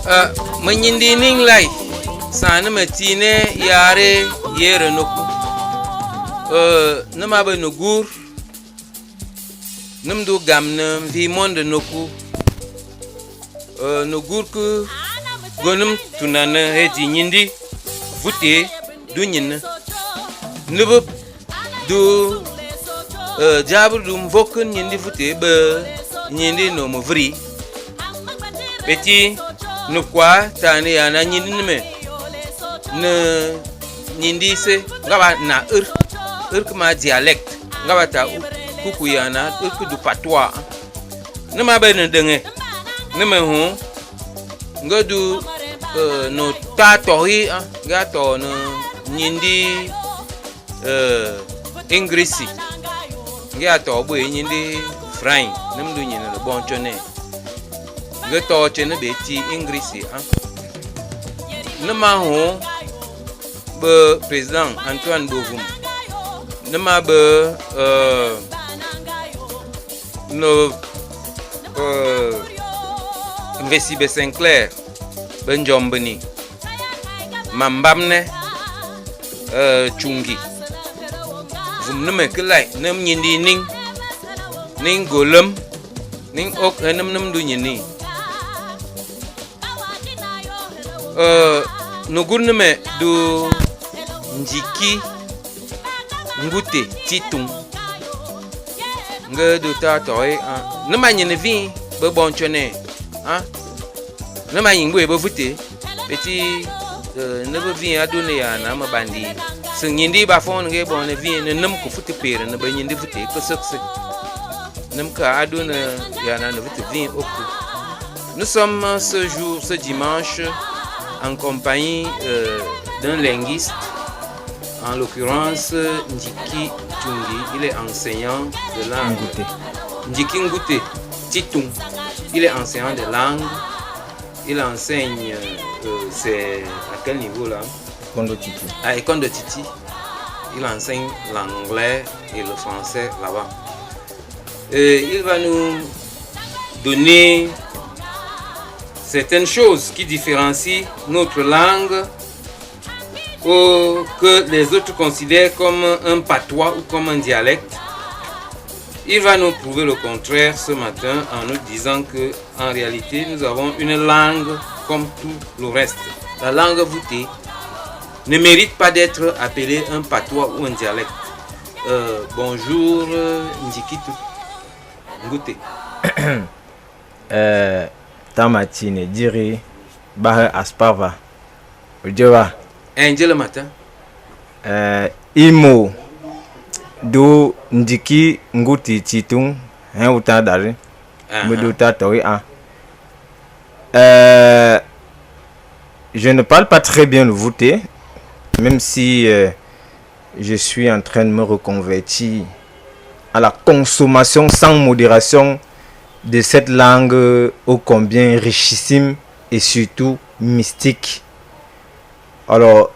Manyindi ning lai sana matine yare yere noku nama ba nugur namdu gamna vi monde noku nugur ku gonum tunana heti nyindi vuti du nyin nubup du jabur dum vokun nyindi vuti ba nyindi no movri beti nukwa tani yana nyindi nime ne nyindi se ngaba na kuma dialect ngaba ta kuku yana du patois ne ma ba ne denge ne me hu ngadu no ta tohi ga to no nyindi ingrisi ga to bo nyindi frain nem du nyina le bon chone ga to chene be ti ingrisi ne ma hu be président Antoine Bovum ne ma be no Investi be Sinclair benjombeni mambamne chungi vum nume kelai nem nyindi ning golem ning ok nem du nyini nugunme du njiki ngute titung nge du ta toy nema nyene vi be bonchone nema yingwe be vute beti ne be vi adune ya na mabandi sing nyindi ba fon nge bon ne vi ne nem ko futi pere ne be nyindi vute ko sokse nem ka adune ya na ne vute vi oku. Nous sommes ce dimanche en compagnie d'un linguiste, en l'occurrence Njiki Tungi. Il est enseignant de langue. Njiki Ngute Titung. Il est enseignant de langue. Il enseigne, c'est à quel niveau là? Kondo Titi. À Kondo Titi. Il enseigne l'anglais et le français là-bas. Il va nous donner certaines choses qui différencient notre langue ou que les autres considèrent comme un patois ou comme un dialecte. Il va nous prouver le contraire ce matin en nous disant que en réalité nous avons une langue comme tout le reste. La langue voûtée ne mérite pas d'être appelée un patois ou un dialecte. Bonjour Njikitu Ngute. Tamatine diri bah aspava ojewa Angel matin imo do Njiki Nguti Titung hein uta dari me ta tori je ne parle pas très bien le voûté, même si je suis en train de me reconvertir à la consommation sans modération de cette langue ô combien richissime et surtout mystique. Alors,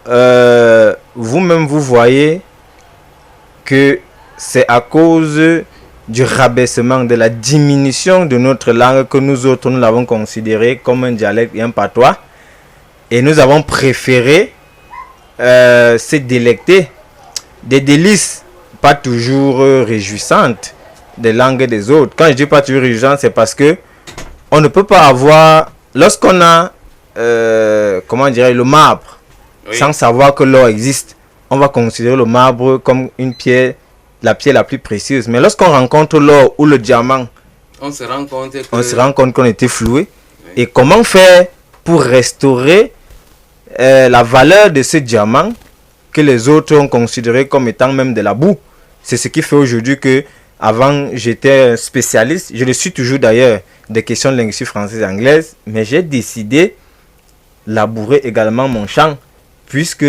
vous-même, vous voyez que c'est à cause du rabaissement, de la diminution de notre langue que nous autres, nous l'avons considéré comme un dialecte et un patois. Et nous avons préféré se délecter des délices pas toujours réjouissantes des langues des autres. Quand je dis pas toujours réjouissant, c'est parce que on ne peut pas avoir, lorsqu'on a comment dirais le marbre, sans savoir que l'or existe, on va considérer le marbre comme une pierre, la pierre la plus précieuse. Mais lorsqu'on rencontre l'or ou le diamant, on se rend compte qu'on était floué. Et comment faire pour restaurer la valeur de ce diamant que les autres ont considéré comme étant même de la boue? C'est ce qui fait aujourd'hui que avant, j'étais spécialiste, je le suis toujours d'ailleurs, des questions de linguistique française et anglaise, mais j'ai décidé labourer également mon champ, puisque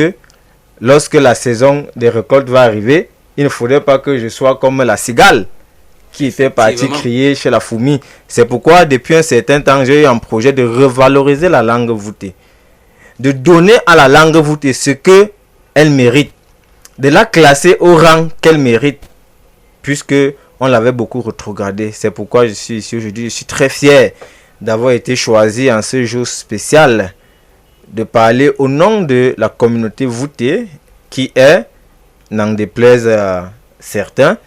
lorsque la saison des récoltes va arriver, il ne faudrait pas que je sois comme la cigale qui était partie crier chez la fourmi. C'est pourquoi depuis un certain temps, j'ai eu un projet de revaloriser la langue voûtée, de donner à la langue voûtée ce qu'elle mérite, de la classer au rang qu'elle mérite, puisque on l'avait beaucoup rétrogradé. C'est pourquoi je suis ici aujourd'hui. Je suis très fier d'avoir été choisi en ce jour spécial de parler au nom de la communauté voûtée qui est, n'en déplaise à certains,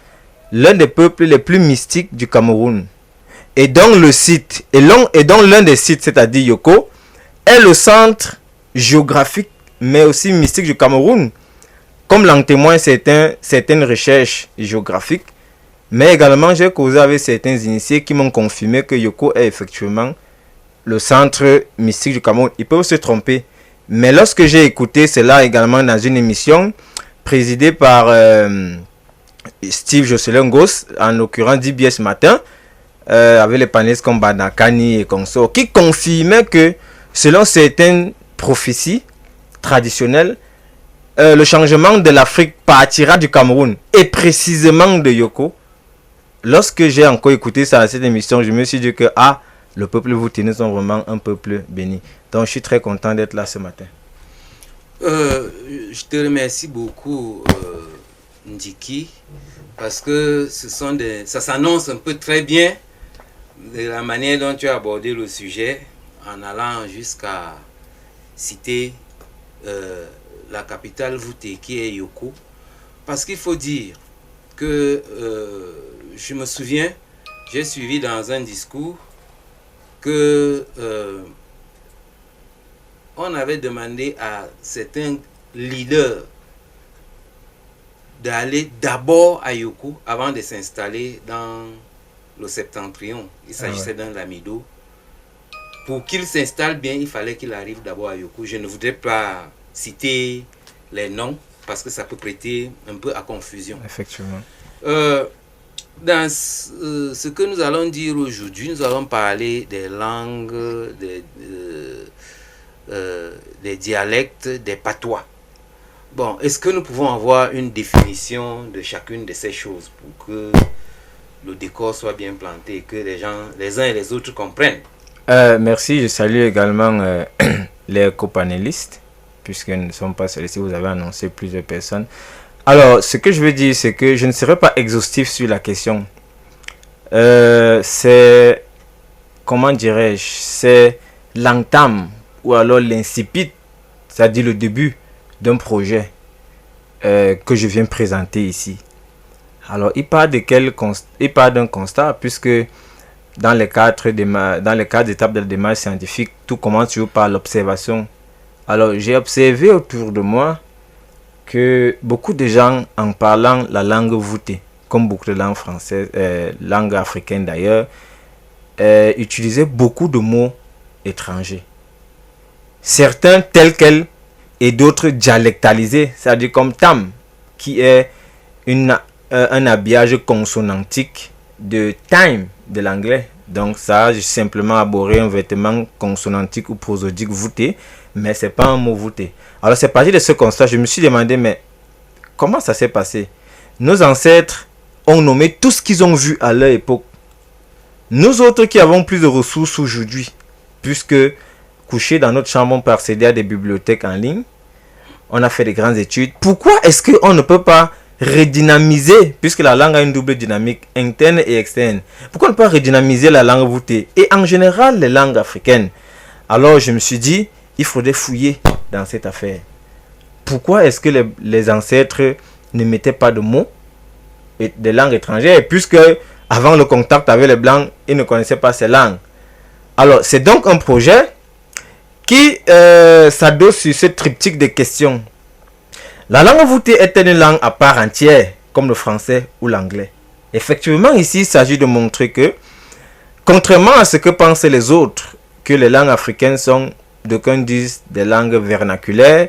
l'un des peuples les plus mystiques du Cameroun. Et donc le site, et donc l'un des sites, c'est-à-dire Yoko, est le centre géographique mais aussi mystique du Cameroun, comme l'en témoignent certaines recherches géographiques. Mais également, j'ai causé avec certains initiés qui m'ont confirmé que Yoko est effectivement le centre mystique du Cameroun. Ils peuvent se tromper. Mais lorsque j'ai écouté cela également dans une émission présidée par Steve Jocelyn Goss, en l'occurrence DBS Matin, avec les panélistes comme Banakani et consorts, qui confirmaient que selon certaines prophéties traditionnelles, le changement de l'Afrique partira du Cameroun et précisément de Yoko. Lorsque j'ai encore écouté ça à cette émission, je me suis dit que le peuple voûté, nous sommes vraiment un peuple béni. Donc je suis très content d'être là ce matin. Je te remercie beaucoup, Ndiki, parce que ça s'annonce un peu très bien de la manière dont tu as abordé le sujet, en allant jusqu'à citer la capitale voûtée qui est Yoko. Parce qu'il faut dire que je me souviens, j'ai suivi dans un discours que on avait demandé à certains leaders d'aller d'abord à Yoko avant de s'installer dans le septentrion. Il s'agissait d'un lamido. Pour qu'il s'installe bien, il fallait qu'il arrive d'abord à Yoko. Je ne voudrais pas citer les noms parce que ça peut prêter un peu à confusion. Effectivement. Dans ce que nous allons dire aujourd'hui, nous allons parler des langues, des dialectes, des patois. Bon, est-ce que nous pouvons avoir une définition de chacune de ces choses pour que le décor soit bien planté et que les gens, les uns et les autres comprennent? Merci, je salue également les copanélistes, puisque nous ne sommes pas seuls ici, vous avez annoncé plusieurs personnes. Alors, ce que je veux dire, c'est que je ne serai pas exhaustif sur la question. C'est, comment dirais-je, c'est l'entame ou alors l'incipit, c'est-à-dire le début d'un projet que je viens présenter ici. Alors, il part d'un constat, puisque dans les quatre étapes de la démarche scientifique, tout commence toujours par l'observation. Alors, j'ai observé autour de moi que beaucoup de gens, en parlant la langue voûtée, comme beaucoup de langues françaises, langue africaine d'ailleurs, utilisaient beaucoup de mots étrangers. Certains tels quels et d'autres dialectalisés, c'est-à-dire comme tam, qui est un habillage consonantique de time de l'anglais. Donc ça, j'ai simplement abordé un vêtement consonantique ou prosodique voûté, mais c'est pas un mot voûté. Alors c'est parti de ce constat, je me suis demandé, mais comment ça s'est passé? Nos ancêtres ont nommé tout ce qu'ils ont vu à leur époque. Nous autres qui avons plus de ressources aujourd'hui, puisque couchés dans notre chambre, on peut accéder à des bibliothèques en ligne, on a fait des grandes études. Pourquoi est-ce qu'on ne peut pas redynamiser, puisque la langue a une double dynamique interne et externe, pourquoi ne pas redynamiser la langue voûtée et en général les langues africaines? Alors je me suis dit, il faudrait fouiller dans cette affaire. Pourquoi est-ce que les ancêtres ne mettaient pas de mots et des langues étrangères, puisque avant le contact avec les blancs, ils ne connaissaient pas ces langues? Alors c'est donc un projet qui s'adosse sur ce triptyque de questions. La langue voûtée est une langue à part entière, comme le français ou l'anglais. Effectivement, ici, il s'agit de montrer que, contrairement à ce que pensent les autres, que les langues africaines sont, d'aucuns disent des langues vernaculaires,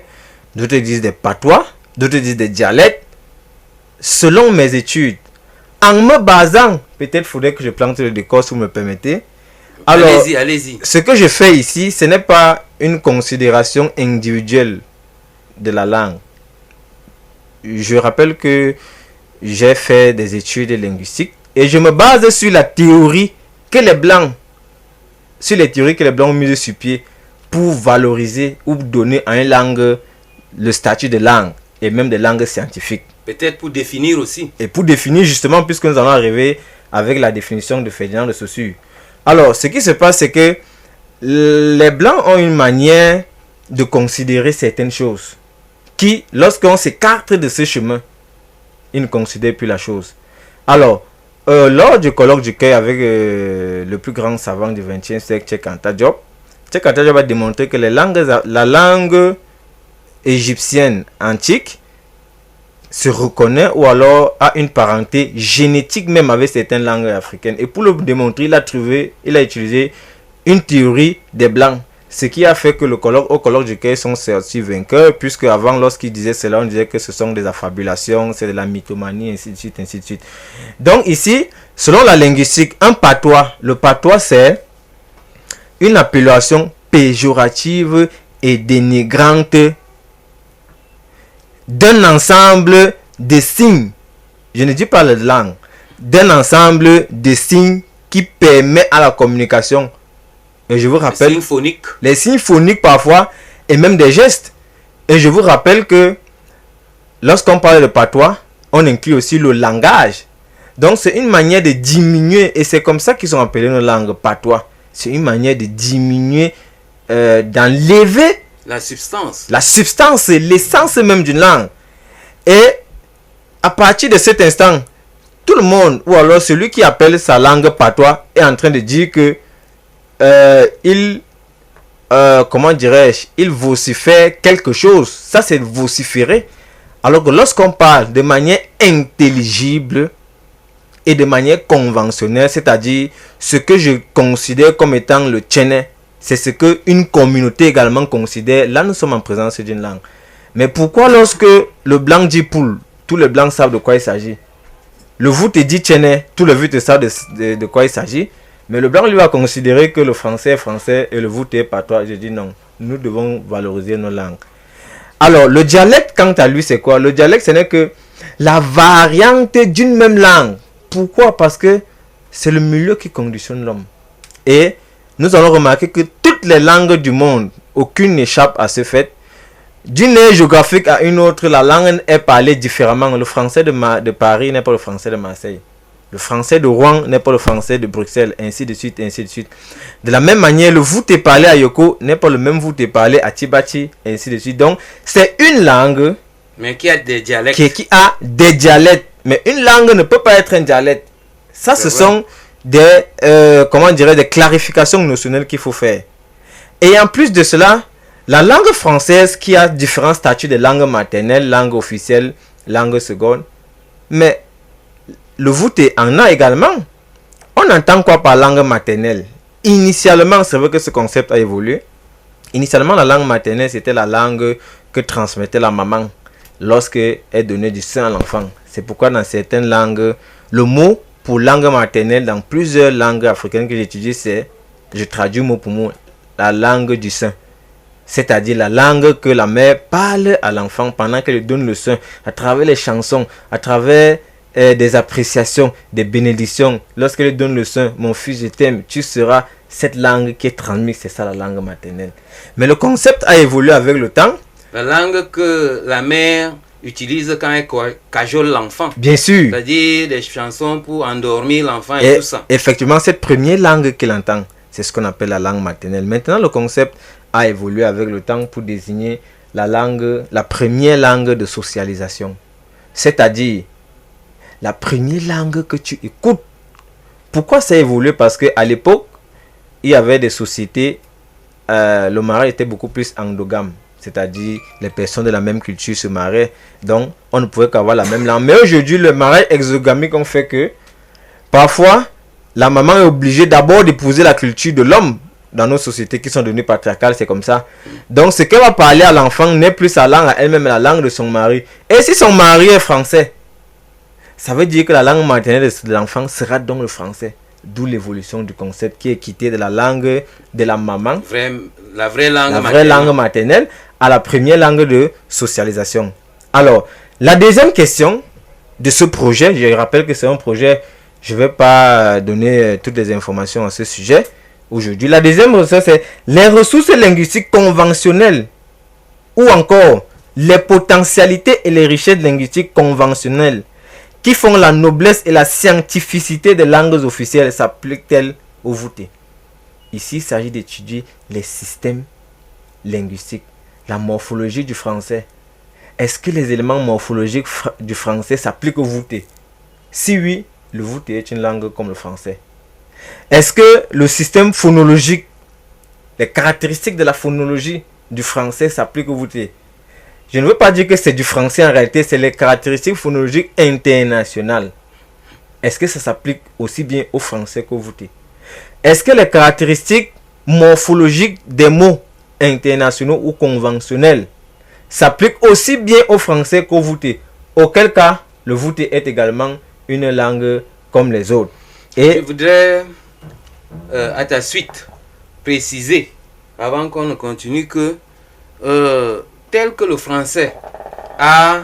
d'autres disent des patois, d'autres disent des dialectes, selon mes études, en me basant, peut-être faudrait que je plante le décor si vous me permettez. Alors, allez-y. Ce que je fais ici, ce n'est pas une considération individuelle de la langue. Je rappelle que j'ai fait des études linguistiques et je me base sur la théorie que les Blancs, ont mis sur pied pour valoriser ou donner à une langue le statut de langue et même de langue scientifique. Peut-être pour définir aussi. Et pour définir justement, puisque nous allons arriver avec la définition de Ferdinand de Saussure. Alors, ce qui se passe, c'est que les Blancs ont une manière de considérer certaines choses qui, lorsqu'on s'écarte de ce chemin, ils ne considèrent plus la chose. Alors, lors du colloque du Caire avec le plus grand savant du XXe siècle, Cheikh Anta Diop a démontré que la langue égyptienne antique se reconnaît ou alors a une parenté génétique même avec certaines langues africaines. Et pour le démontrer, il a utilisé une théorie des Blancs. Ce qui a fait que au colloque du Caire sont sortis vainqueurs, puisque avant, lorsqu'ils disaient cela, on disait que ce sont des affabulations, c'est de la mythomanie, ainsi de suite, ainsi de suite. Donc ici, selon la linguistique, un patois, le patois c'est une appellation péjorative et dénigrante d'un ensemble de signes, je ne dis pas la langue, d'un ensemble de signes qui permet à la communication. Et je vous rappelle les signes phoniques parfois et même des gestes. Et je vous rappelle que lorsqu'on parle de patois, on inclut aussi le langage. Donc c'est une manière de diminuer, et c'est comme ça qu'ils ont appelé nos langues patois. C'est une manière de diminuer, d'enlever la substance, l'essence même d'une langue. Et à partir de cet instant, tout le monde, ou alors celui qui appelle sa langue patois, est en train de dire que il vocifère quelque chose. Ça, c'est vociférer. Alors que lorsqu'on parle de manière intelligible et de manière conventionnelle, c'est-à-dire ce que je considère comme étant le tchéné, c'est ce que une communauté également considère. Là, nous sommes en présence d'une langue. Mais pourquoi lorsque le blanc dit poule, tous les blancs savent de quoi il s'agit? Le voute dit tchéné, tous les voutes savent de quoi il s'agit. Mais le blanc lui va considérer que le français est français et le voute est patois. Je dis non, nous devons valoriser nos langues. Alors, le dialecte, quant à lui, c'est quoi? Le dialecte, ce n'est que la variante d'une même langue. Pourquoi? Parce que c'est le milieu qui conditionne l'homme. Et nous allons remarquer que toutes les langues du monde, aucune n'échappe à ce fait. D'une ère géographique à une autre, la langue est parlée différemment. Le français de Paris n'est pas le français de Marseille. Le français de Rouen n'est pas le français de Bruxelles, ainsi de suite, ainsi de suite. De la même manière, le voute parlé à Yoko n'est pas le même voute parlé à Tibati, ainsi de suite. Donc, c'est une langue, mais qui a des dialectes. Qui a des dialectes. Mais une langue ne peut pas être un dialecte. Ça, ce sont des, des clarifications notionnelles qu'il faut faire. Et en plus de cela, la langue française qui a différents statuts de langue maternelle, langue officielle, langue seconde, mais le voute en a également. On entend quoi par langue maternelle? Initialement, c'est vrai que ce concept a évolué. Initialement, la langue maternelle, c'était la langue que transmettait la maman lorsqu'elle donnait du sein à l'enfant. C'est pourquoi dans certaines langues, le mot pour langue maternelle, dans plusieurs langues africaines que j'étudie, c'est, je traduis mot pour mot, la langue du sein. C'est-à-dire la langue que la mère parle à l'enfant pendant qu'elle lui donne le sein, à travers les chansons, à travers des appréciations, des bénédictions. Lorsqu'elle donne le sein, mon fils, je t'aime, tu seras, cette langue qui est transmise, c'est ça la langue maternelle. Mais le concept a évolué avec le temps. La langue que la mère utilise quand elle cajole l'enfant. Bien sûr. C'est-à-dire des chansons pour endormir l'enfant et tout ça. Effectivement, cette première langue qu'il entend, c'est ce qu'on appelle la langue maternelle. Maintenant, le concept a évolué avec le temps pour désigner la première langue de socialisation. C'est-à-dire la première langue que tu écoutes. Pourquoi ça a évolué? Parce qu'à l'époque, il y avait des sociétés, le mariage était beaucoup plus endogame. C'est-à-dire les personnes de la même culture se mariaient. Donc, on ne pouvait qu'avoir la même langue. Mais aujourd'hui, le mariage exogamique ont fait que parfois, la maman est obligée d'abord d'épouser la culture de l'homme. Dans nos sociétés qui sont devenues patriarcales, c'est comme ça. Donc, ce qu'elle va parler à l'enfant n'est plus sa langue à elle-même, mais la langue de son mari. Et si son mari est français, ça veut dire que la langue maternelle de l'enfant sera donc le français. D'où l'évolution du concept qui est quitté de la langue de la maman, la vraie langue maternelle, à la première langue de socialisation. Alors, la deuxième question de ce projet, je rappelle que c'est un projet, je ne vais pas donner toutes les informations à ce sujet aujourd'hui. La deuxième ressource, c'est les ressources linguistiques conventionnelles ou encore les potentialités et les richesses linguistiques conventionnelles qui font la noblesse et la scientificité des langues officielles s'appliquent-elles au voûté. Ici, il s'agit d'étudier les systèmes linguistiques, la morphologie du français. Est-ce que les éléments morphologiques du français s'appliquent au voûté? Si oui, le voûté est une langue comme le français. Est-ce que le système phonologique, les caractéristiques de la phonologie du français s'appliquent au voûté? Je ne veux pas dire que c'est du français en réalité, c'est les caractéristiques phonologiques internationales. Est-ce que ça s'applique aussi bien au français qu'au voûté? Est-ce que les caractéristiques morphologiques des mots internationaux ou conventionnels s'appliquent aussi bien au français qu'au voûté? Auquel cas, le voûté est également une langue comme les autres. Et je voudrais, à ta suite, préciser, avant qu'on ne continue, que tel que le français a,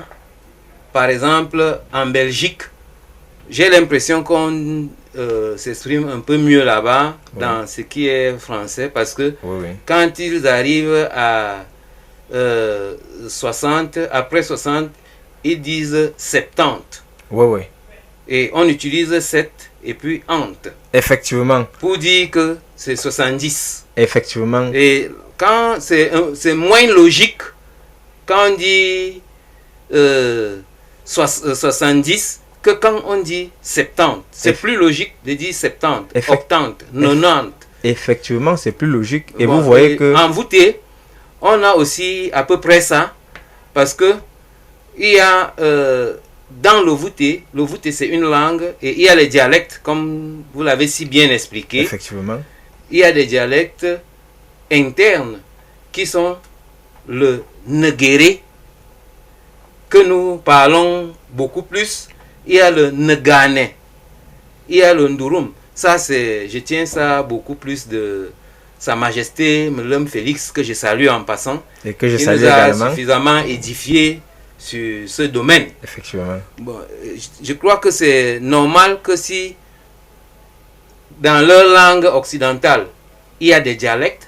par exemple, en Belgique, j'ai l'impression qu'on s'exprime un peu mieux là-bas, oui, dans ce qui est français, parce que oui, quand ils arrivent à 60, après 60, ils disent 70. Oui, oui. Et on utilise 7 et puis ant. Effectivement. Pour dire que c'est 70. Effectivement. Et quand c'est moins logique, quand on dit 70, que quand on dit 70. C'est plus logique de dire 70, 80, 90. Effectivement, c'est plus logique. Et bon, vous voyez que... En voûté, on a aussi à peu près ça, parce que il y a... dans le voûté c'est une langue et il y a les dialectes, comme vous l'avez si bien expliqué. Effectivement. Il y a des dialectes internes qui sont le Négéré, que nous parlons beaucoup plus. Il y a le Nganais, il y a le Ndurum. Ça, je tiens ça beaucoup plus de Sa Majesté Mlem Félix, que je salue en passant. Et que je salue salue également. également. Suffisamment édifié sur ce domaine. Effectivement. Bon, je crois que c'est normal que si dans leur langue occidentale il y a des dialectes,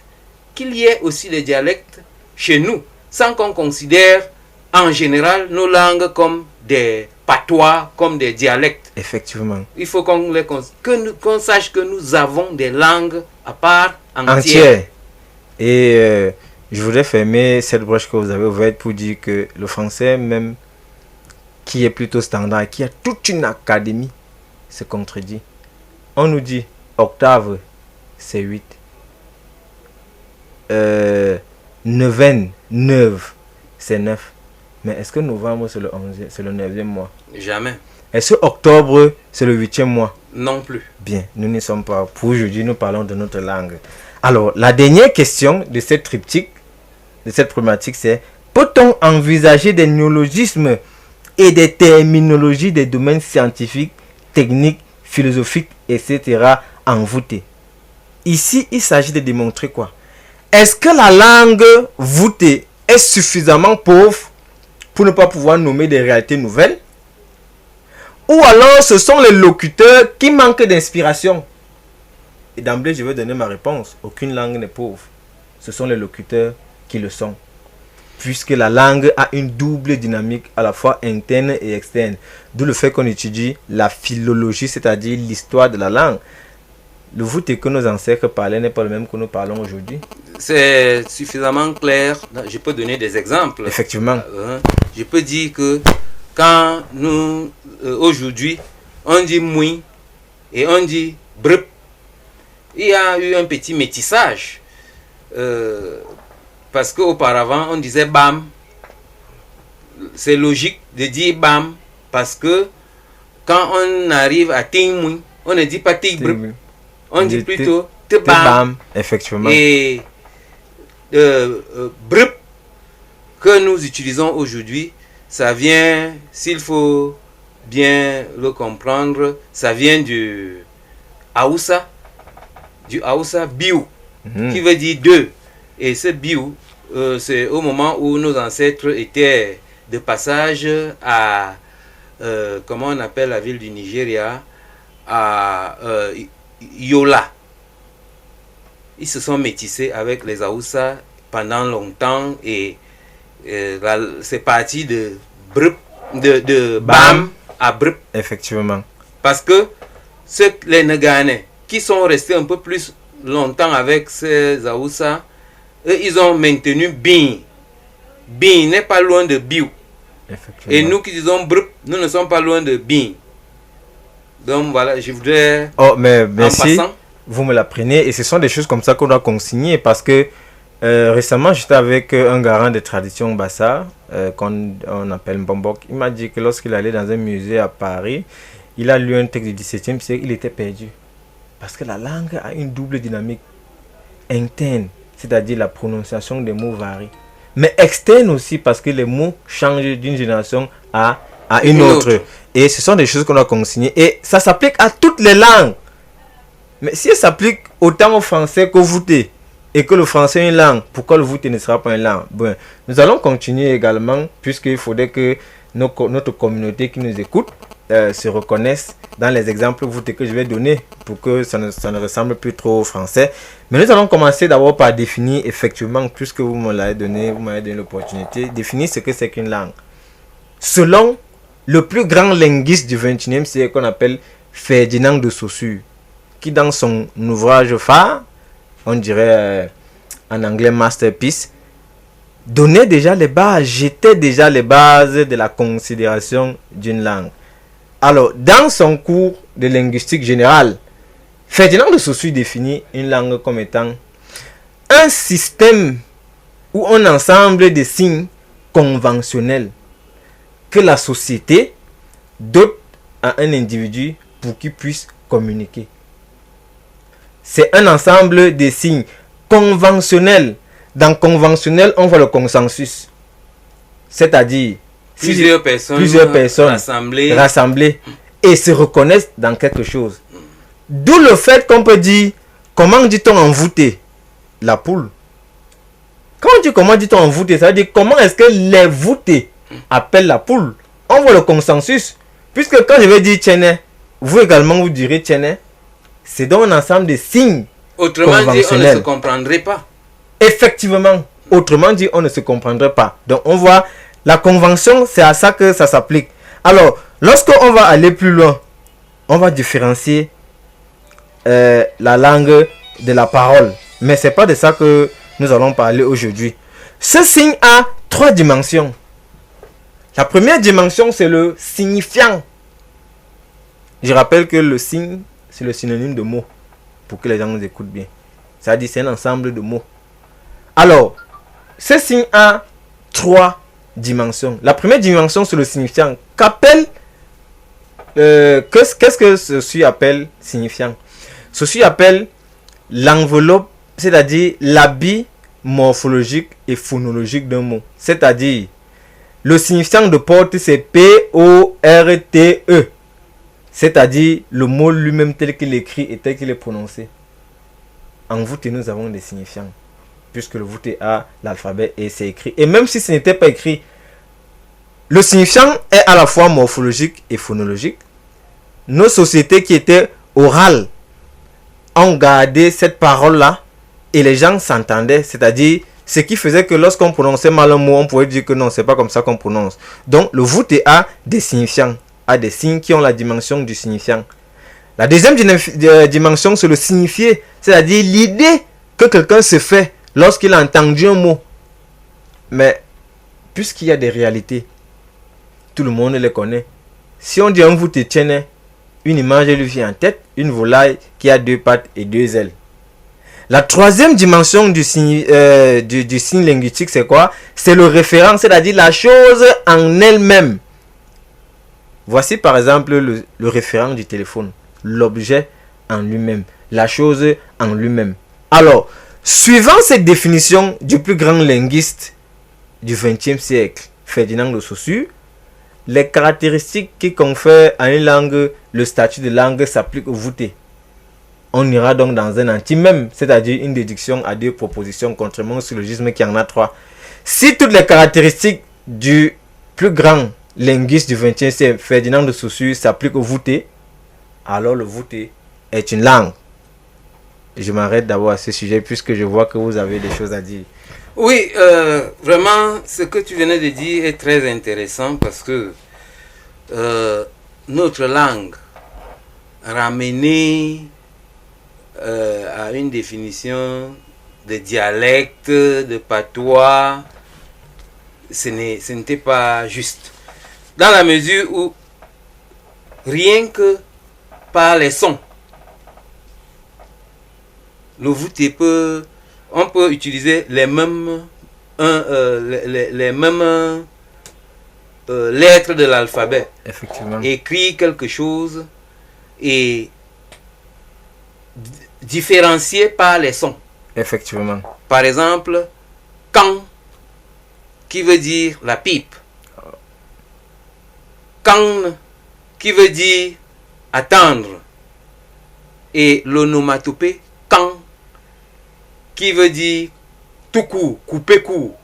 qu'il y ait aussi des dialectes chez nous, sans qu'on considère en général nos langues comme des patois, comme des dialectes. Effectivement. Il faut qu'on sache que nous avons des langues à part entière. Et je voudrais fermer cette brèche que vous avez ouverte pour dire que le français même, qui est plutôt standard, qui a toute une académie, se contredit. On nous dit octave, c'est 8. Neuvaine, 9, c'est 9. Mais est-ce que novembre, c'est le 11e, c'est le 9e mois? Jamais. Est-ce que octobre, c'est le 8e mois? Non plus. Bien, nous n'y sommes pas. Pour aujourd'hui, nous parlons de notre langue. Alors, la dernière question de cette triptyque, de cette problématique, c'est: peut-on envisager des néologismes et des terminologies des domaines scientifiques, techniques, philosophiques, etc. en voûté? Ici, il s'agit de démontrer quoi? Est-ce que la langue voûtée est suffisamment pauvre pour ne pas pouvoir nommer des réalités nouvelles? Ou alors ce sont les locuteurs qui manquent d'inspiration? Et d'emblée, je vais donner ma réponse. Aucune langue n'est pauvre. Ce sont les locuteurs qui le sont. Puisque la langue a une double dynamique, à la fois interne et externe. D'où le fait qu'on étudie la philologie, c'est-à-dire l'histoire de la langue. Le voûté que nos ancêtres parlaient n'est pas le même que nous parlons aujourd'hui. C'est suffisamment clair. Je peux donner des exemples. Effectivement. Je peux dire que quand nous, aujourd'hui, on dit moui et on dit brep, il y a eu un petit métissage. Parce qu'auparavant, on disait bam. C'est logique de dire bam, parce que quand on arrive à ting on ne dit pas ting brep. On dit plutôt te bam. Effectivement. Et brep que nous utilisons aujourd'hui, ça vient, s'il faut bien le comprendre, ça vient du Haoussa biou, qui veut dire deux. Et ce biou, c'est au moment où nos ancêtres étaient de passage à, comment on appelle la ville du Nigeria, à Yola. Ils se sont métissés avec les Haoussa pendant longtemps et c'est parti de brep, de bam à brep. Effectivement. Parce que les Nganais qui sont restés un peu plus longtemps avec ces Aoussa, eux, ils ont maintenu Bin. Bin n'est pas loin de Biou. Et nous qui disons Brup, nous ne sommes pas loin de Bin. Donc voilà, je voudrais... Oh, mais merci, vous me l'apprenez. Et ce sont des choses comme ça qu'on doit consigner parce que récemment, j'étais avec un garant de tradition Bassa, qu'on appelle Mbombok. Il m'a dit que lorsqu'il allait dans un musée à Paris, il a lu un texte du XVIIe siècle, il était perdu. Parce que la langue a une double dynamique interne, c'est-à-dire la prononciation des mots varie. Mais externe aussi parce que les mots changent d'une génération à une autre. Et ce sont des choses qu'on doit consigner. Et ça s'applique à toutes les langues. Mais si ça s'applique autant au français qu'au voûté, et que le français est une langue, pourquoi le voûté ne sera pas une langue? Bon, nous allons continuer également, puisqu'il faudrait que notre communauté qui nous écoute se reconnaisse dans les exemples voûtés que je vais donner, pour que ça ne ressemble plus trop au français. Mais nous allons commencer d'abord par définir effectivement, puisque vous m'avez donné l'opportunité, définir ce que c'est qu'une langue. Selon le plus grand linguiste du XXIe siècle qu'on appelle Ferdinand de Saussure, qui dans son ouvrage phare, on dirait en anglais masterpiece, donnait déjà les bases, jetait déjà les bases de la considération d'une langue. Alors, dans son cours de linguistique générale, Ferdinand de Saussure définit une langue comme étant un système ou un ensemble de signes conventionnels que la société dote à un individu pour qu'il puisse communiquer. C'est un ensemble de signes conventionnels. Dans conventionnel, on voit le consensus. C'est-à-dire, plusieurs personnes rassemblées et se reconnaissent dans quelque chose. D'où le fait qu'on peut dire, comment dit-on envoûté? La poule. Quand on dit comment dit-on envoûté, ça veut dire comment est-ce que les voûtés appellent la poule. On voit le consensus. Puisque quand je vais dire Tchéné, vous également vous direz Tchéné. C'est donc un ensemble de signes. Autrement dit, on ne se comprendrait pas. Effectivement, autrement dit, on ne se comprendrait pas. Donc on voit, la convention, c'est à ça que ça s'applique. Alors, lorsqu'on va aller plus loin, on va différencier la langue de la parole. Mais ce n'est pas de ça que nous allons parler aujourd'hui. Ce signe a 3 dimensions. La première dimension, c'est le signifiant. Je rappelle que le signe, c'est le synonyme de mot, pour que les gens nous écoutent bien. Ça dit c'est un ensemble de mots. Alors, ce signe a 3 dimensions. La première dimension, c'est le signifiant. Qu'est-ce que ceci appelle signifiant? Ceci appelle l'enveloppe, c'est-à-dire l'habit morphologique et phonologique d'un mot. C'est-à-dire, le signifiant de porte, c'est P-O-R-T-E. C'est-à-dire le mot lui-même tel qu'il est écrit et tel qu'il est prononcé. En voûté, nous avons des signifiants. Puisque le voûté a l'alphabet et c'est écrit. Et même si ce n'était pas écrit, le signifiant est à la fois morphologique et phonologique. Nos sociétés qui étaient orales ont gardé cette parole-là et les gens s'entendaient. C'est-à-dire, ce qui faisait que lorsqu'on prononçait mal un mot, on pouvait dire que non, c'est pas comme ça qu'on prononce. Donc, le voûté a des signifiants. A des signes qui ont la dimension du signifiant. La deuxième dimension, c'est le signifié, c'est-à-dire l'idée que quelqu'un se fait lorsqu'il a entendu un mot. Mais puisqu'il y a des réalités, tout le monde les connaît. Si on dit un voûté tienne, une image lui vient en tête, une volaille qui a 2 pattes et 2 ailes. La troisième dimension du signe linguistique, c'est quoi? C'est le référent, c'est-à-dire la chose en elle-même. Voici par exemple le référent du téléphone, l'objet en lui-même, la chose en lui-même. Alors, suivant cette définition du plus grand linguiste du XXe siècle, Ferdinand de Saussure, les caractéristiques qui confèrent à une langue le statut de langue s'appliquent au voûté. On ira donc dans un antimème, c'est-à-dire une déduction à 2 propositions, contrairement au syllogisme qui en a 3. Si toutes les caractéristiques du plus grand linguiste du XXe siècle, Ferdinand de Saussure, s'applique au voûté, alors le voûté est une langue. Je m'arrête d'abord à ce sujet puisque je vois que vous avez des choses à dire. Oui, vraiment, ce que tu venais de dire est très intéressant parce que notre langue ramenée à une définition de dialecte, de patois, ce n'était pas juste. Dans la mesure où rien que par les sons, le voûté on peut utiliser les mêmes lettres de l'alphabet. Effectivement. Écrire quelque chose et différencier par les sons. Effectivement. Par exemple, quand, qui veut dire la pipe. Quand, qui veut dire attendre. Et l'onomatopée, quand, qui veut dire tout court, couper court.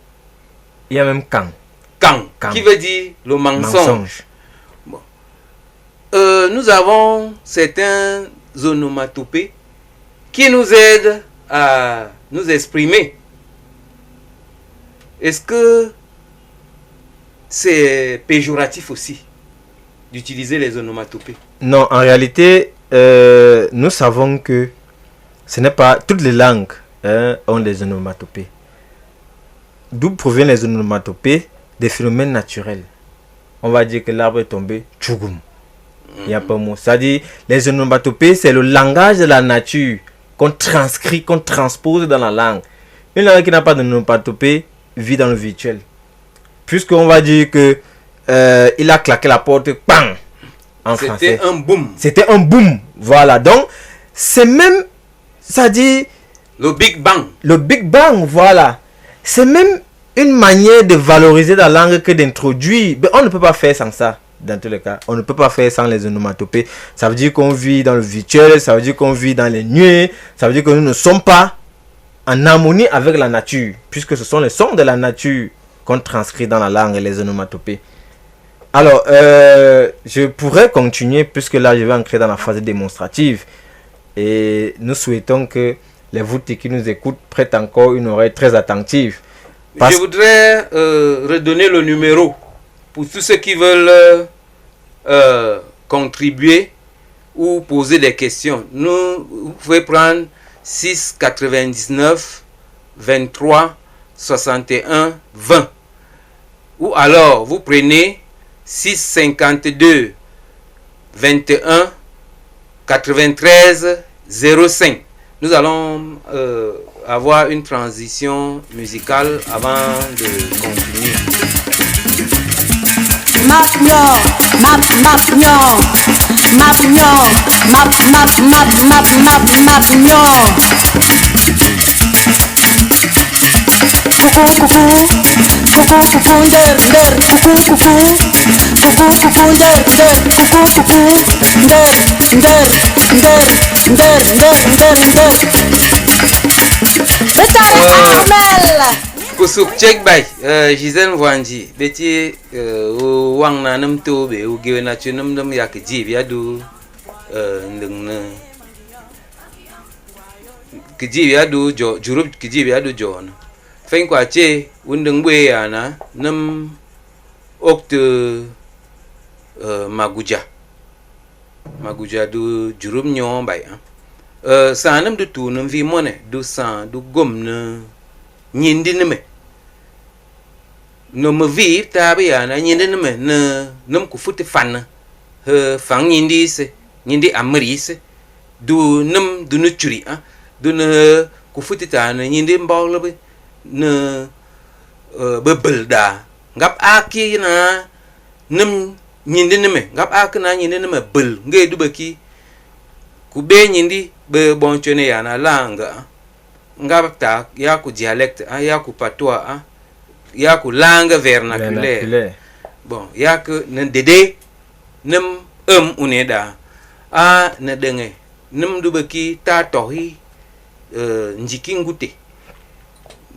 Il y a même quand, Qui veut dire le mensonge. Bon. Nous avons certains onomatopées qui nous aident à nous exprimer. Est-ce que c'est péjoratif aussi d'utiliser les onomatopées? Non, en réalité, nous savons que ce n'est pas toutes les langues ont des onomatopées. D'où proviennent les onomatopées? Des phénomènes naturels. On va dire que l'arbre est tombé, tchougoum. Il n'y a pas de mot. C'est-à-dire, les onomatopées, c'est le langage de la nature qu'on transcrit, qu'on transpose dans la langue. Une langue qui n'a pas d'onomatopée vit dans le virtuel. Puisqu'on va dire que il a claqué la porte, bang, en français. C'était un boom. C'était un boom. Voilà. Donc, c'est même, c'est-à-dire, le Big Bang. Le Big Bang, voilà. C'est même une manière de valoriser la langue que d'introduire. Mais on ne peut pas faire sans ça, dans tous les cas. On ne peut pas faire sans les onomatopées. Ça veut dire qu'on vit dans le virtuel, ça veut dire qu'on vit dans les nuées, ça veut dire que nous ne sommes pas en harmonie avec la nature, puisque ce sont les sons de la nature qu'on transcrit dans la langue, les onomatopées. Alors, je pourrais continuer, puisque là, je vais entrer dans la phase démonstrative. Et nous souhaitons que les voûtés qui nous écoutent prêtent encore une oreille très attentive. Je voudrais redonner le numéro pour tous ceux qui veulent contribuer ou poser des questions. Vous pouvez prendre 6 99 23 61 20. Ou alors vous prenez 6 52 21 93 05. Nous allons avoir une transition musicale avant de continuer. Kusuk cek bay Gisèle Voanji beti wang na nam to be u ge na chu nam nam ya ke ji ya du ndeng na ke ji ya du jo jurup ke ji ya du jo na fen kwa che undeng bwe ya na nam okte maguja du jurup nyo bay sa nam du tu nam vi mone du sa du gom na nyindi neme no me vi ta be ya na nyindi neme na nam ku futi fan he fang nyindi se nyindi amri se du nam du no churi du na ku futi ta na nyindi mbawlo be na bebel da ngap aki na nam nyindi neme ngap ak na nyindi neme bel nge du baki ku be nyindi be bonchone ya na langa ngapta ya ku dialecte ya ku patois ya ku langue vernaculaire. Bon ya ku ne dede nem uneda ne denge nem du baki ta tohi njiki ngute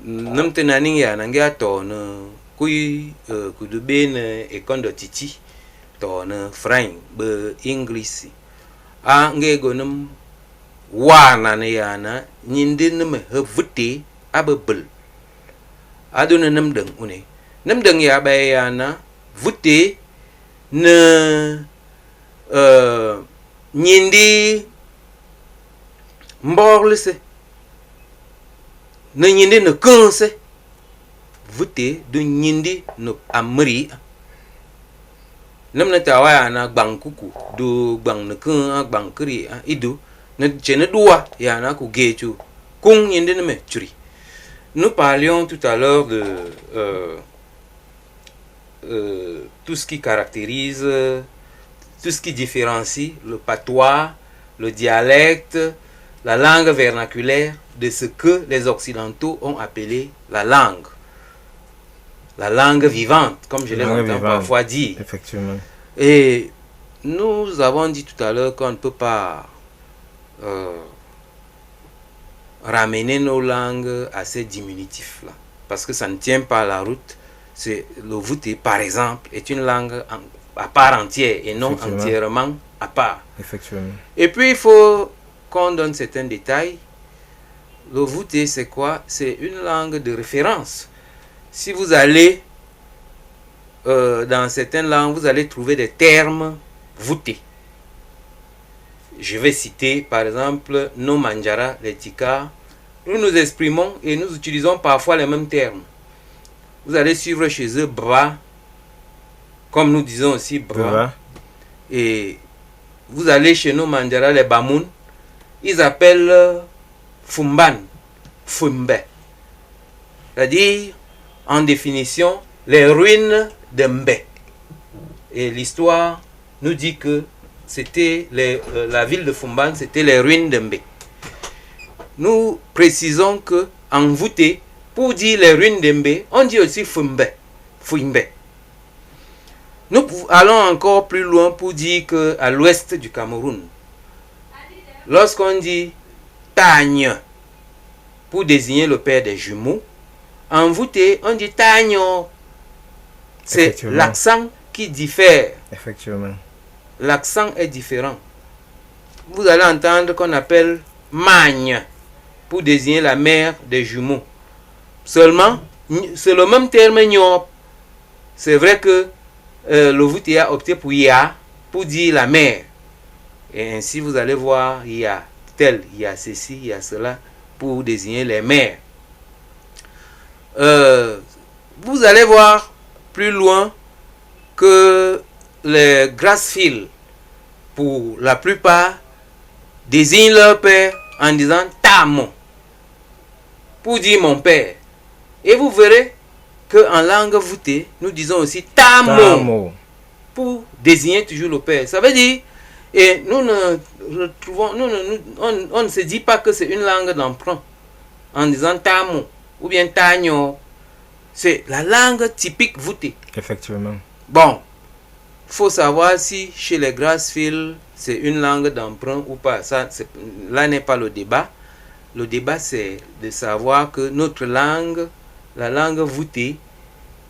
nem tenani ya na ngia to ne kui ku du ben e kondo titi to ne franc be english nge go nem wana ne yana nyinde ne me vuti abebel aduna nam deng une nam deng ya ba yana vuti ne nyindi Mborle se. Ne nyinde ne kanse. Vote de nyinde no amri. Nam na tawaya na bang kuku do bang ne kan bang kri ido ne chene doa ya na ku gechu kung nyinde ne me churi. Nous parlions tout à l'heure de tout ce qui caractérise, tout ce qui différencie le patois, le dialecte, la langue vernaculaire de ce que les Occidentaux ont appelé la langue vivante, comme je l'ai longtemps parfois dit. Effectivement. Et nous avons dit tout à l'heure qu'on ne peut pas ramener nos langues à ces diminutifs-là, parce que ça ne tient pas la route. C'est le Vouté, par exemple, est une langue à part entière et non entièrement à part. Effectivement. Et puis il faut qu'on donne certains détails. Le Vouté, c'est quoi? C'est une langue de référence. Si vous allez dans certaines langues, vous allez trouver des termes Voutés. Je vais citer par exemple No Manjara, les Tika. Nous nous exprimons et nous utilisons parfois les mêmes termes. Vous allez suivre chez eux bras, comme nous disons aussi bras. Et vous allez chez nos Mandjara, les Bamoun, ils appellent Fumban, Fumbe. C'est-à-dire, en définition, les ruines de Mbe. Et l'histoire nous dit que c'était la ville de Fumban, c'était les ruines de Mbe. Nous précisons que en Vouté, pour dire les ruines de Mbe, on dit aussi Fumbe, Fumbe. Nous allons encore plus loin pour dire qu'à l'ouest du Cameroun, lorsqu'on dit Tagne pour désigner le père des jumeaux, en Vouté, on dit Tagno. C'est l'accent qui diffère. Effectivement. L'accent est différent. Vous allez entendre qu'on appelle Magne pour désigner la mère des jumeaux. Seulement, c'est le même terme Nyop. C'est vrai que le Vouté a opté pour Ya pour dire la mère. Et ainsi, vous allez voir, il y a tel, il y a ceci, il y a cela pour désigner les mères. Vous allez voir plus loin que les Grassfield, pour la plupart, désignent leur père en disant Tamo, pour dire mon père. Et vous verrez qu'en langue voûtée, nous disons aussi Tamo, pour désigner toujours le père. Ça veut dire, et nous ne retrouvons, on ne se dit pas que c'est une langue d'emprunt en disant Tamo ou bien Tagno. C'est la langue typique voûtée. Effectivement. Bon, il faut savoir si chez les Grassfield, c'est une langue d'emprunt ou pas. Ça, là n'est pas le débat. Le débat, c'est de savoir que notre langue, la langue voûtée,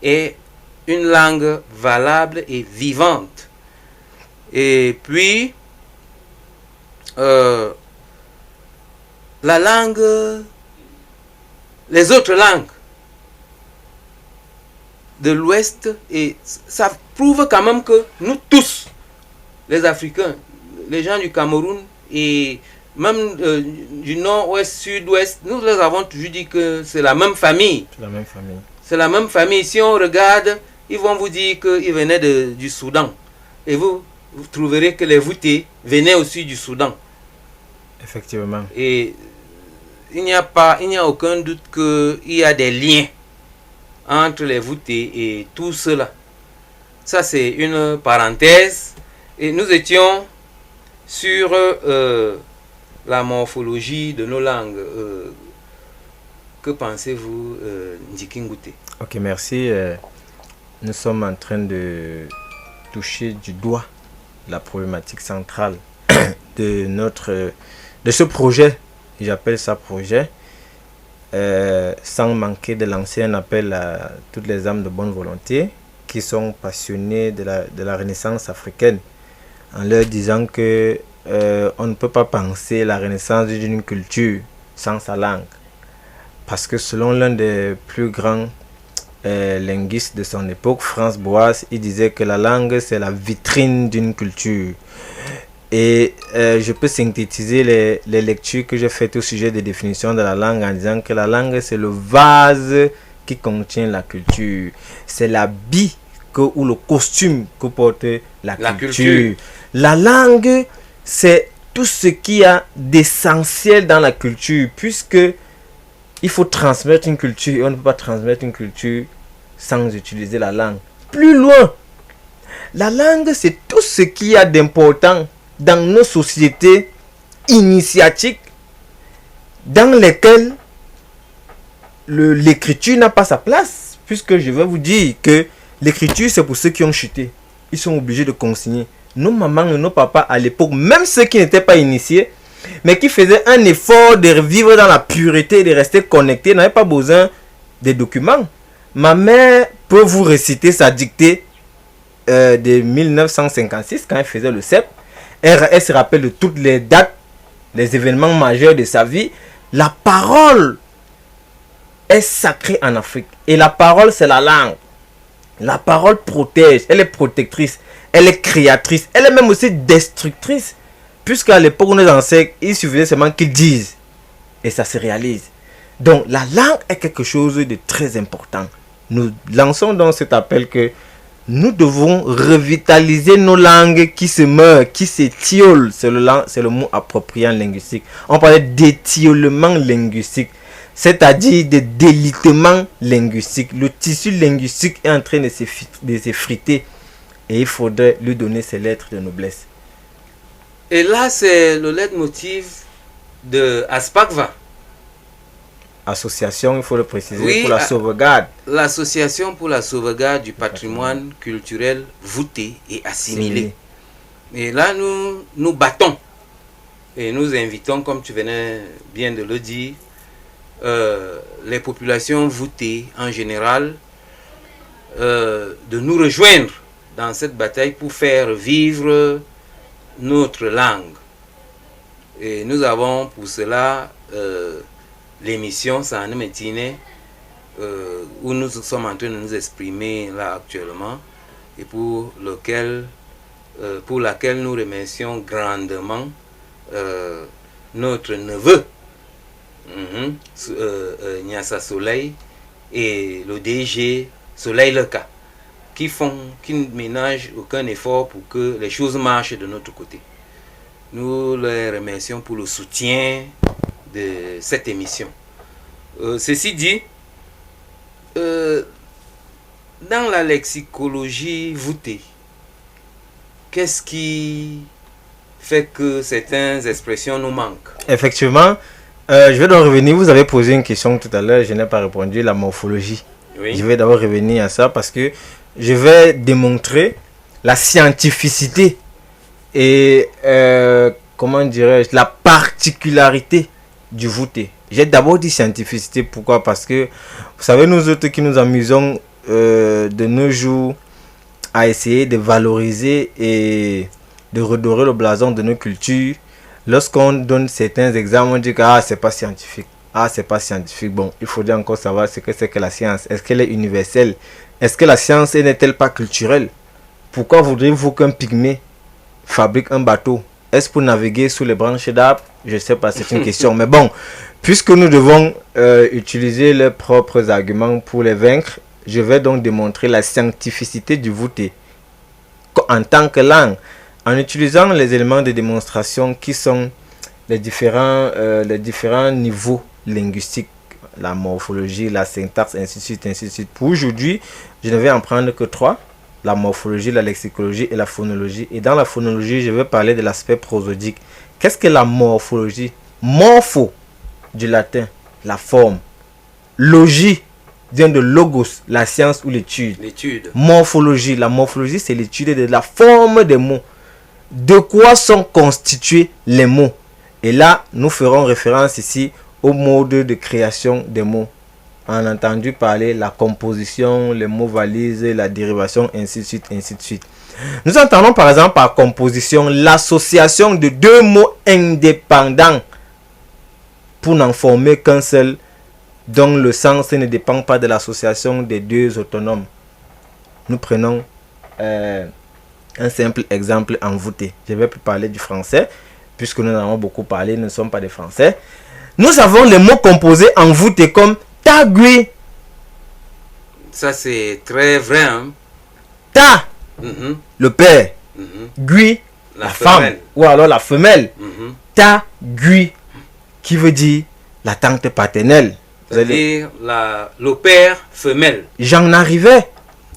est une langue valable et vivante. Et puis, la langue, les autres langues de l'Ouest, et ça prouve quand même que nous tous, les Africains, les gens du Cameroun et même du nord-ouest, sud-ouest, nous les avons toujours dit que c'est la même famille. C'est la même famille. C'est la même famille. Si on regarde, ils vont vous dire qu'ils venaient du Soudan. Et vous trouverez que les Voutés venaient aussi du Soudan. Effectivement. Et il n'y a aucun doute qu'il y a des liens entre les Voutés et tout cela. Ça, c'est une parenthèse. Et nous étions sur la morphologie de nos langues. Que pensez-vous, Ndjikingute? Ok, merci. Nous sommes en train de toucher du doigt la problématique centrale de ce projet. J'appelle ça projet. Sans manquer de lancer un appel à toutes les âmes de bonne volonté qui sont passionnées de la Renaissance africaine, en leur disant que on ne peut pas penser la renaissance d'une culture sans sa langue, parce que selon l'un des plus grands linguistes de son époque, Franz Boas, il disait que la langue c'est la vitrine d'une culture. Et je peux synthétiser les lectures que j'ai faites au sujet des définitions de la langue en disant que la langue, c'est le vase qui contient la culture. C'est l'habit ou le costume que porte la culture. La langue, c'est tout ce qu'il y a d'essentiel dans la culture, puisque il faut transmettre une culture et on ne peut pas transmettre une culture sans utiliser la langue. Plus loin, la langue, c'est tout ce qu'il y a d'important dans nos sociétés initiatiques dans lesquelles l'écriture n'a pas sa place, puisque je vais vous dire que l'écriture, c'est pour ceux qui ont chuté. Ils sont obligés de consigner. Nos mamans et nos papas à l'époque, même ceux qui n'étaient pas initiés, mais qui faisaient un effort de vivre dans la pureté, de rester connectés, n'avaient pas besoin des documents. Ma mère peut vous réciter sa dictée de 1956, quand elle faisait le CEP. Elle se rappelle de toutes les dates, les événements majeurs de sa vie. La parole est sacrée en Afrique. Et la parole, c'est la langue. La parole protège, elle est protectrice, elle est créatrice, elle est même aussi destructrice. Puisqu'à l'époque où nous enseignons, il suffisait seulement qu'ils disent. Et ça se réalise. Donc la langue est quelque chose de très important. Nous lançons donc cet appel que nous devons revitaliser nos langues qui se meurent, qui s'étiolent. C'est le mot approprié en linguistique. On parlait d'étiolement linguistique, c'est-à-dire de délitement linguistique. Le tissu linguistique est en train de s'effriter et il faudrait lui donner ses lettres de noblesse. Et là, c'est le leitmotiv de Aspakva. Association, il faut le préciser, oui, pour la sauvegarde. L'association pour la sauvegarde du patrimoine culturel voûté et assimilé. Et là, nous battons et nous invitons, comme tu venais bien de le dire, les populations voûtées en général de nous rejoindre dans cette bataille pour faire vivre notre langue. Et nous avons pour cela l'émission Sahane Métine où nous sommes en train de nous exprimer là actuellement et pour laquelle nous remercions grandement notre neveu Nyassa Soleil et le DG Soleil Leka qui ne ménagent aucun effort pour que les choses marchent de notre côté. Nous les remercions pour le soutien de cette émission. Ceci dit, dans la lexicologie voûtée, qu'est-ce qui fait que certaines expressions nous manquent? Effectivement, je vais donc revenir. Vous avez posé une question tout à l'heure, je n'ai pas répondu, la morphologie. Oui. Je vais d'abord revenir à ça parce que je vais démontrer la scientificité et comment dirais-je, la particularité du voûté. J'ai d'abord dit scientificité, pourquoi? Parce que vous savez, nous autres qui nous amusons de nos jours à essayer de valoriser et de redorer le blason de nos cultures, lorsqu'on donne certains exemples, on dit que c'est pas scientifique. C'est pas scientifique. Bon, il faudrait encore savoir ce que c'est que la science. Est-ce qu'elle est universelle? Est-ce que la science n'est-elle pas culturelle? Pourquoi voudriez-vous qu'un pygmée fabrique un bateau? Est-ce pour naviguer sous les branches d'arbres? Je ne sais pas, c'est une question. Mais bon, puisque nous devons utiliser leurs propres arguments pour les vaincre, je vais donc démontrer la scientificité du voûté en tant que langue, en utilisant les éléments de démonstration qui sont les différents niveaux linguistiques, la morphologie, la syntaxe, ainsi de suite, ainsi de suite. Pour aujourd'hui, je ne vais en prendre que 3. La morphologie, la lexicologie et la phonologie. Et dans la phonologie, je vais parler de l'aspect prosodique. Qu'est-ce que la morphologie? Morpho, du latin, la forme. Logie vient de logos, la science ou l'étude. Morphologie, la morphologie, c'est l'étude de la forme des mots. De quoi sont constitués les mots? Et là, nous ferons référence ici au mode de création des mots. On a entendu parler la composition, les mots valises, la dérivation, ainsi de suite, ainsi de suite. Nous entendons par exemple par composition l'association de deux mots indépendants pour n'en former qu'un seul, dont le sens ne dépend pas de l'association des deux autonomes. Nous prenons Un simple exemple envoûté. Je ne vais plus parler du français, puisque nous en avons beaucoup parlé, nous ne sommes pas des Français. Nous avons les mots composés envoûtés comme ta gui. Ça, c'est très vrai. Hein? Ta, le père. Gui, la femme. femelle. Ou alors la femelle. Ta gui, qui veut dire la tante paternelle. C'est-à-dire le père femelle. J'en arrivais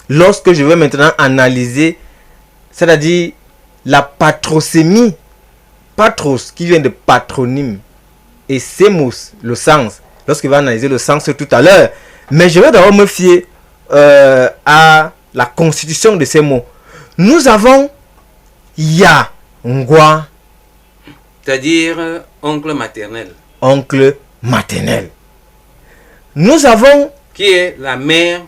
lorsque je vais maintenant analyser, c'est-à-dire la patrosémie. Patros, qui vient de patronyme. Et sémos, le sens. Lorsqu'il va analyser le sens tout à l'heure. Mais je vais d'abord me fier à la constitution de ces mots. Nous avons Ya, Ngwa. C'est-à-dire oncle maternel. Oncle maternel. Nous avons... Qui est la mère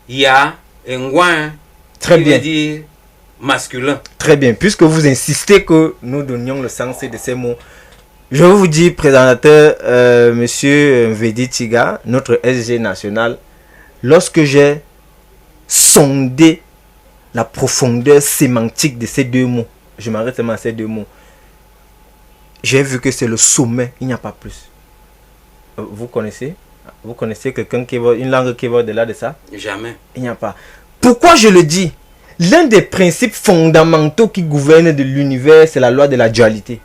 Ya et Ngwa. Très qui bien. veut dire masculin. Très bien. Puisque vous insistez que nous donnions le sens de ces mots. Je vais vous dire, présentateur, monsieur Mvedi Tiga, notre SG national, lorsque j'ai sondé la profondeur sémantique de ces deux mots, je m'arrête seulement à ces deux mots, j'ai vu que c'est le sommet, il n'y a pas plus. Vous connaissez quelqu'un qui va, une langue qui va au-delà de ça? Jamais. Il n'y a pas. Pourquoi je le dis? L'un des principes fondamentaux qui gouvernent de l'univers, c'est la loi de la dualité.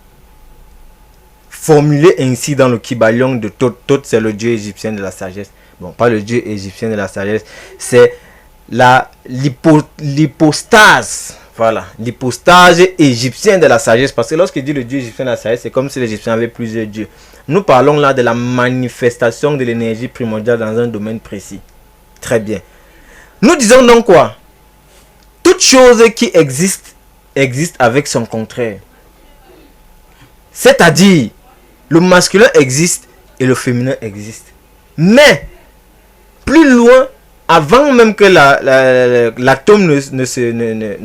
Formulé ainsi dans le Kybalion de Thoth. Thoth, c'est le dieu égyptien de la sagesse. Bon, pas le dieu égyptien de la sagesse, c'est l'hypostase. Voilà, l'hypostase égyptienne de la sagesse. Parce que lorsqu'il dit le dieu égyptien de la sagesse, c'est comme si les Égyptiens avaient plusieurs dieux. Nous parlons là de la manifestation de l'énergie primordiale dans un domaine précis. Très bien. Nous disons donc quoi? Toute chose qui existe avec son contraire. C'est-à-dire, le masculin existe et le féminin existe. Mais, plus loin, avant même que l'atome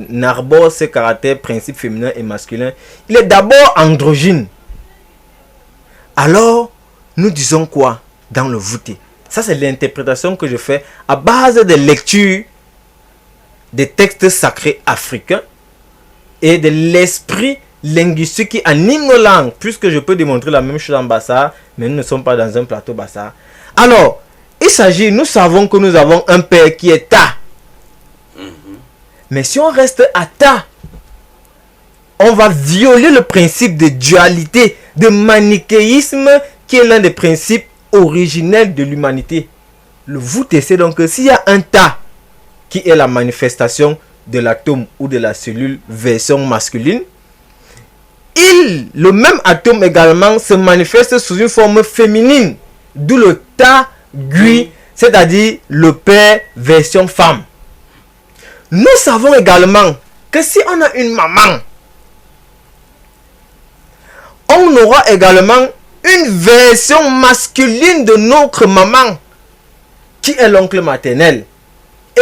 n'arbore ses caractères, principes féminins et masculins, il est d'abord androgyne. Alors, nous disons quoi dans le voûté? Ça, c'est l'interprétation que je fais à base des lectures des textes sacrés africains et de l'esprit linguistique qui anime nos langues, puisque je peux démontrer la même chose en Bassa, mais nous ne sommes pas dans un plateau Bassa. Alors, il s'agit, nous savons que nous avons un père qui est Ta. Mais si on reste à Ta, on va violer le principe de dualité, de manichéisme, qui est l'un des principes originels de l'humanité. Le voûté, c'est donc que s'il y a un Ta, qui est la manifestation de l'atome ou de la cellule version masculine, le même atome également se manifeste sous une forme féminine, d'où le Ta Gui, c'est-à-dire le père version femme. Nous savons également que si on a une maman, on aura également une version masculine de notre maman, qui est l'oncle maternel.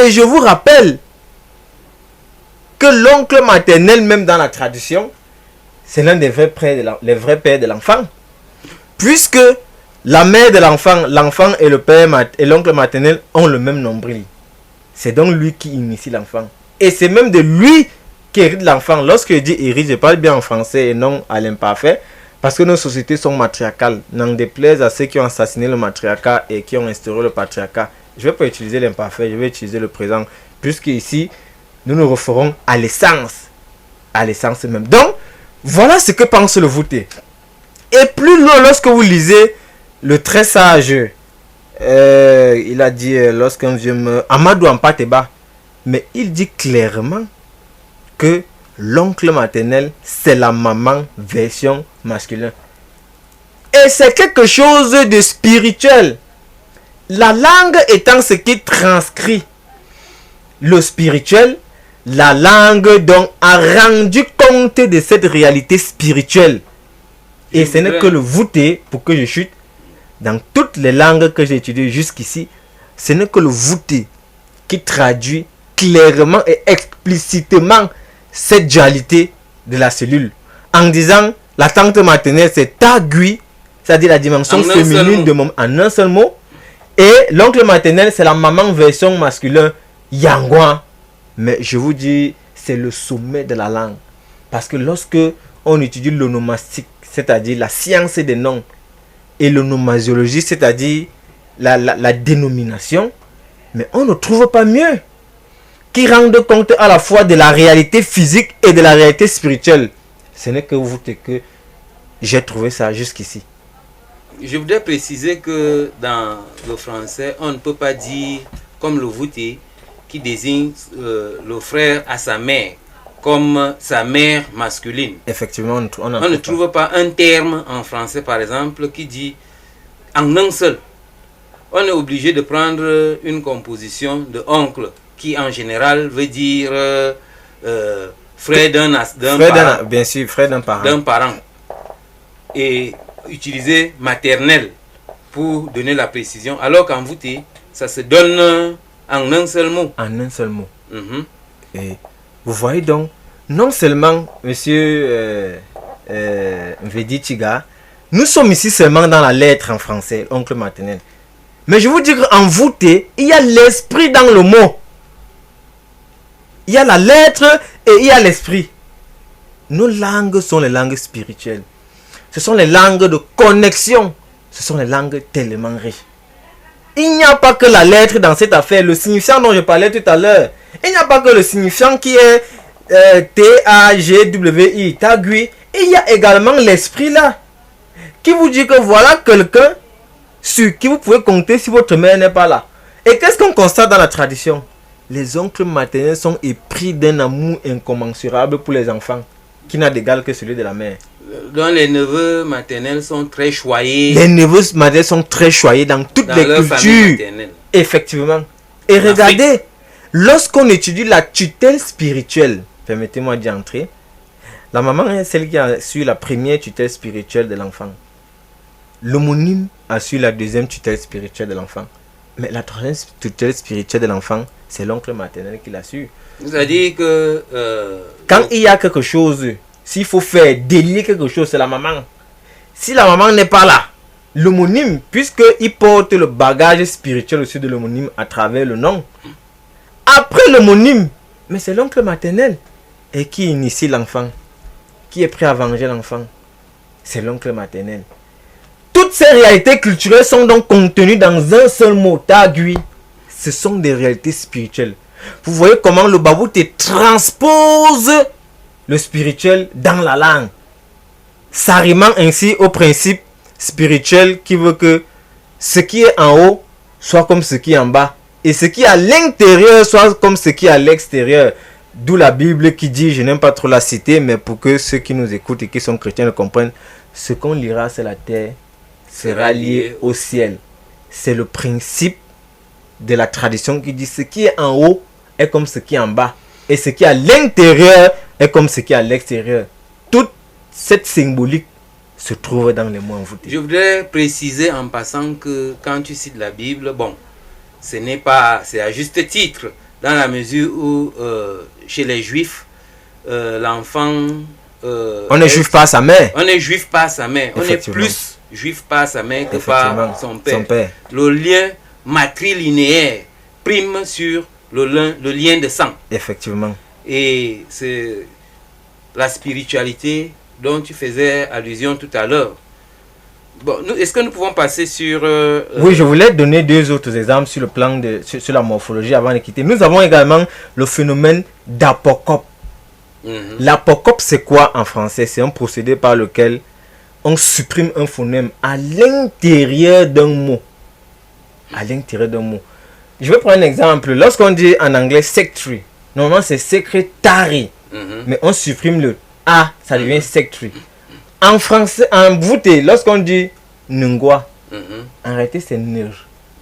Et je vous rappelle que l'oncle maternel, même dans la tradition, c'est l'un des vrais pères de l'enfant. Puisque la mère de l'enfant et le père et l'oncle maternel ont le même nombril. C'est donc lui qui initie l'enfant. Et c'est même de lui qui hérite l'enfant. Lorsque je dis hérite, je parle bien en français et non à l'imparfait. Parce que nos sociétés sont matriarcales. N'en déplaise à ceux qui ont assassiné le matriarcat et qui ont instauré le patriarcat. Je ne vais pas utiliser l'imparfait, je vais utiliser le présent. Puisque ici, nous nous référons à l'essence. À l'essence même. Donc, voilà ce que pense le voûté. Et plus loin, lorsque vous lisez le très sage, il a dit, lorsqu'un vieux meurt, Amadou Ampateba, mais il dit clairement que l'oncle maternel, c'est la maman version masculin. Et c'est quelque chose de spirituel. La langue étant ce qui transcrit le spirituel, la langue donc a rendu compte de cette réalité spirituelle. Et ce n'est que le voûté, pour que je chute, dans toutes les langues que j'ai étudiées jusqu'ici, ce n'est que le voûté qui traduit clairement et explicitement cette dualité de la cellule. En disant, la tante maternelle, c'est Ta Gui, c'est-à-dire la dimension féminine de mon, en un seul mot. Et l'oncle maternel, c'est la maman version masculin, Yangwa. Mais je vous dis, c'est le sommet de la langue. Parce que lorsque on étudie l'onomastique, c'est-à-dire la science des noms, et l'onomasiologie, c'est-à-dire la dénomination, mais on ne trouve pas mieux qui rende compte à la fois de la réalité physique et de la réalité spirituelle. Ce n'est que vous que j'ai trouvé ça jusqu'ici. Je voudrais préciser que dans le français, on ne peut pas dire comme le voûté qui désigne le frère à sa mère, comme sa mère masculine. Effectivement, on ne trouve pas un terme en français, par exemple, qui dit en un seul. On est obligé de prendre une composition de oncle, qui en général veut dire frère d'un parent. Bien sûr, frère d'un parent. D'un parent. Et utiliser maternel pour donner la précision, alors qu'en voûté, ça se donne en un seul mot. En un seul mot. Et vous voyez donc, non seulement, monsieur Mvedi Chiga, nous sommes ici seulement dans la lettre en français, oncle maternel. Mais je vous dis qu'en voûté, il y a l'esprit dans le mot. Il y a la lettre et il y a l'esprit. Nos langues sont les langues spirituelles. Ce sont les langues de connexion. Ce sont les langues tellement riches. Il n'y a pas que la lettre dans cette affaire, le signifiant dont je parlais tout à l'heure. Il n'y a pas que le signifiant qui est T-A-G-W-I, Tagui. Il y a également l'esprit là, qui vous dit que voilà quelqu'un sur qui vous pouvez compter si votre mère n'est pas là. Et qu'est-ce qu'on constate dans la tradition? Les oncles maternels sont épris d'un amour incommensurable pour les enfants, qui n'a d'égal que celui de la mère. Donc les neveux maternels sont très choyés. Les neveux maternels sont très choyés dans toutes les cultures. Effectivement. Et regardez, lorsqu'on étudie la tutelle spirituelle, permettez-moi d'y entrer, la maman est celle qui a su la première tutelle spirituelle de l'enfant. L'homonyme a su la deuxième tutelle spirituelle de l'enfant. Mais la troisième tutelle spirituelle de l'enfant, c'est l'oncle maternel qui l'a su. C'est-à-dire que... quand il y a quelque chose, s'il faut faire délier quelque chose, c'est la maman. Si la maman n'est pas là, l'homonyme, puisqu'il porte le bagage spirituel aussi de l'homonyme à travers le nom. Après l'homonyme, mais c'est l'oncle maternel. Et qui initie l'enfant? Qui est prêt à venger l'enfant? C'est l'oncle maternel. Toutes ces réalités culturelles sont donc contenues dans un seul mot, Tagui. Ce sont des réalités spirituelles. Vous voyez comment le Babouté transpose le spirituel dans la langue, s'arrimant ainsi au principe spirituel qui veut que ce qui est en haut soit comme ce qui est en bas et ce qui est à l'intérieur soit comme ce qui est à l'extérieur. D'où la Bible qui dit, je n'aime pas trop la citer, mais pour que ceux qui nous écoutent et qui sont chrétiens le comprennent, ce qu'on lira sur la terre sera lié au ciel. C'est le principe de la tradition qui dit ce qui est en haut est comme ce qui est en bas et ce qui est à l'intérieur est comme ce qui est à l'extérieur. Toute cette symbolique se trouve dans les mots envoûtés. Je voudrais préciser en passant que quand tu cites la Bible, bon, ce n'est pas, c'est à juste titre, dans la mesure où chez les Juifs, l'enfant... on n'est juif pas à sa mère. On est juif pas à sa mère. On est plus juif pas à sa mère que par son père. Le lien matrilinéaire prime sur le lien de sang. Effectivement. Et c'est la spiritualité dont tu faisais allusion tout à l'heure. Bon, est-ce que nous pouvons passer sur... Oui, je voulais donner deux autres exemples sur le plan de sur la morphologie avant de quitter. Nous avons également le phénomène d'apocope. L'apocope, c'est quoi en français? C'est un procédé par lequel on supprime un phonème à l'intérieur d'un mot. À l'intérieur d'un mot. Je vais prendre un exemple. Lorsqu'on dit en anglais secretary, normalement c'est secretary. Mais on supprime le A, ça devient secretary. En français, en voûté, lorsqu'on dit Nungwa, en réalité c'est Nr.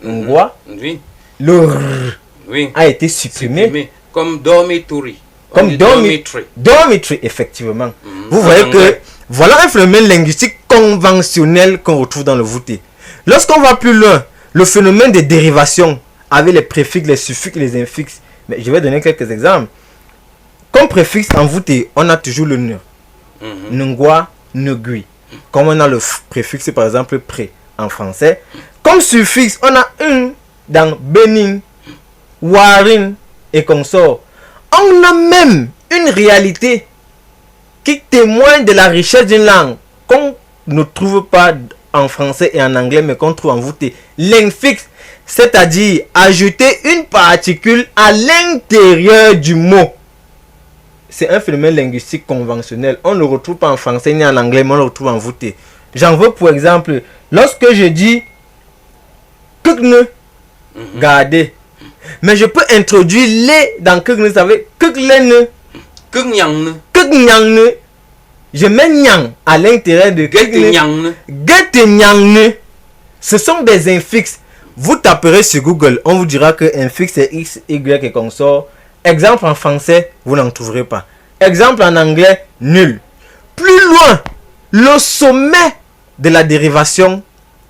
Nungwa, oui. Le R a été supprimé. Comme dormitory. Comme dormitory, effectivement. Vous voyez que voilà un phénomène linguistique conventionnel qu'on retrouve dans le voûté. Lorsqu'on va plus loin, le phénomène des dérivations avec les préfixes, les suffixes, les infixes. Mais je vais donner quelques exemples. Comme préfixe en voûté, on a toujours le Nr. Nungwa, Negui. Comme on a le préfixe par exemple pré en français. Comme suffixe, on a un dans Benin, Warin et consort. On a même une réalité qui témoigne de la richesse d'une langue qu'on ne trouve pas en français et en anglais, mais qu'on trouve en voûté. L'infixe, c'est-à-dire ajouter une particule à l'intérieur du mot. C'est un phénomène linguistique conventionnel. On ne le retrouve pas en français ni en anglais, mais on le retrouve en voûté. J'en veux pour exemple, lorsque je dis kugne, gardez. Mais je peux introduire les dans kugne, ça veut kuglene, Kugnang. kugnang. Je mets nyang à l'intérieur de Getenyang. Getenyang. Ce sont des infixes. Vous taperez sur Google, on vous dira que infixe c'est X, Y et consort. Exemple en français, vous n'en trouverez pas. Exemple en anglais, nul. Plus loin, le sommet de la dérivation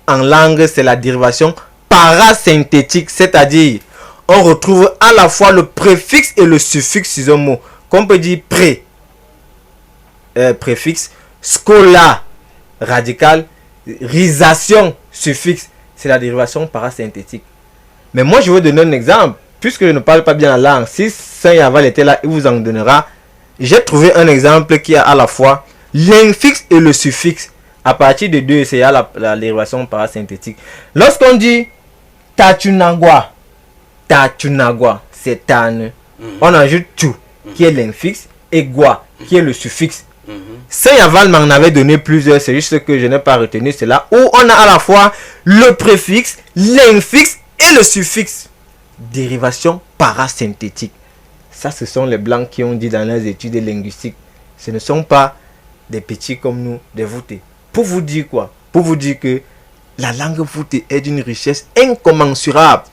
en langue, c'est la dérivation parasynthétique, c'est-à-dire on retrouve à la fois le préfixe et le suffixe sur un mot. Qu'on peut dire préfixe, scola, radical, risation, suffixe, c'est la dérivation parasynthétique. Mais moi, je vais donner un exemple. Puisque je ne parle pas bien la langue, si Saint Yaval était là, il vous en donnera. J'ai trouvé un exemple qui a à la fois l'infixe et le suffixe. À partir de deux, c'est la dérivation parasynthétique. Lorsqu'on dit tachunagwa, tachunagwa, c'est tan. On ajoute tu, qui est l'infixe, et gua, qui est le suffixe. Saint Yaval m'en avait donné plusieurs, c'est juste que je n'ai pas retenu cela. Où on a à la fois le préfixe, l'infixe et le suffixe. Dérivation parasynthétique. Ça, ce sont les blancs qui ont dit dans les études linguistiques. Ce ne sont pas des petits comme nous, des voûtés. Pour vous dire quoi? Pour vous dire que la langue voûtée est d'une richesse incommensurable.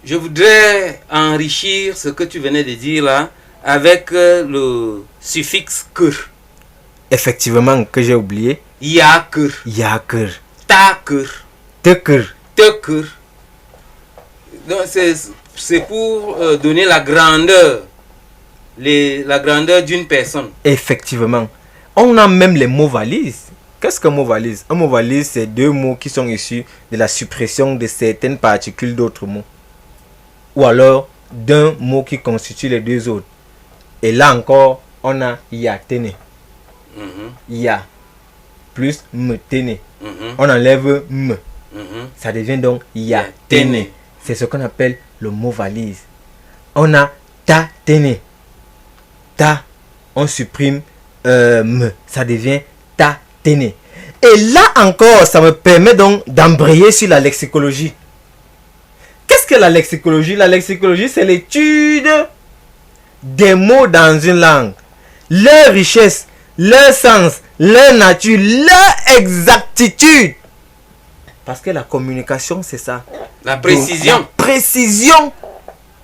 Je voudrais enrichir ce que tu venais de dire là avec le suffixe kur. Effectivement, que j'ai oublié. Ya kur. Ya kur. Ta kur. Te kur. Te kur. Donc c'est pour donner la grandeur. La grandeur d'une personne. Effectivement. On a même les mots valises. Qu'est-ce qu'un mot valise? Un mot valise, c'est deux mots qui sont issus de la suppression de certaines particules d'autres mots. Ou alors d'un mot qui constitue les deux autres. Et là encore, on a yatene. Ya plus me tene. On enlève me. Ça devient donc yatene. C'est ce qu'on appelle le mot valise. On a ta tene. Ta, on supprime me. Ça devient ta tene. Et là encore, ça me permet donc d'embrayer sur la lexicologie. Qu'est-ce que la lexicologie? La lexicologie, c'est l'étude des mots dans une langue. Leur richesse, leur sens, leur nature, leur exactitude. Parce que la communication, c'est ça. La précision. Donc, la précision.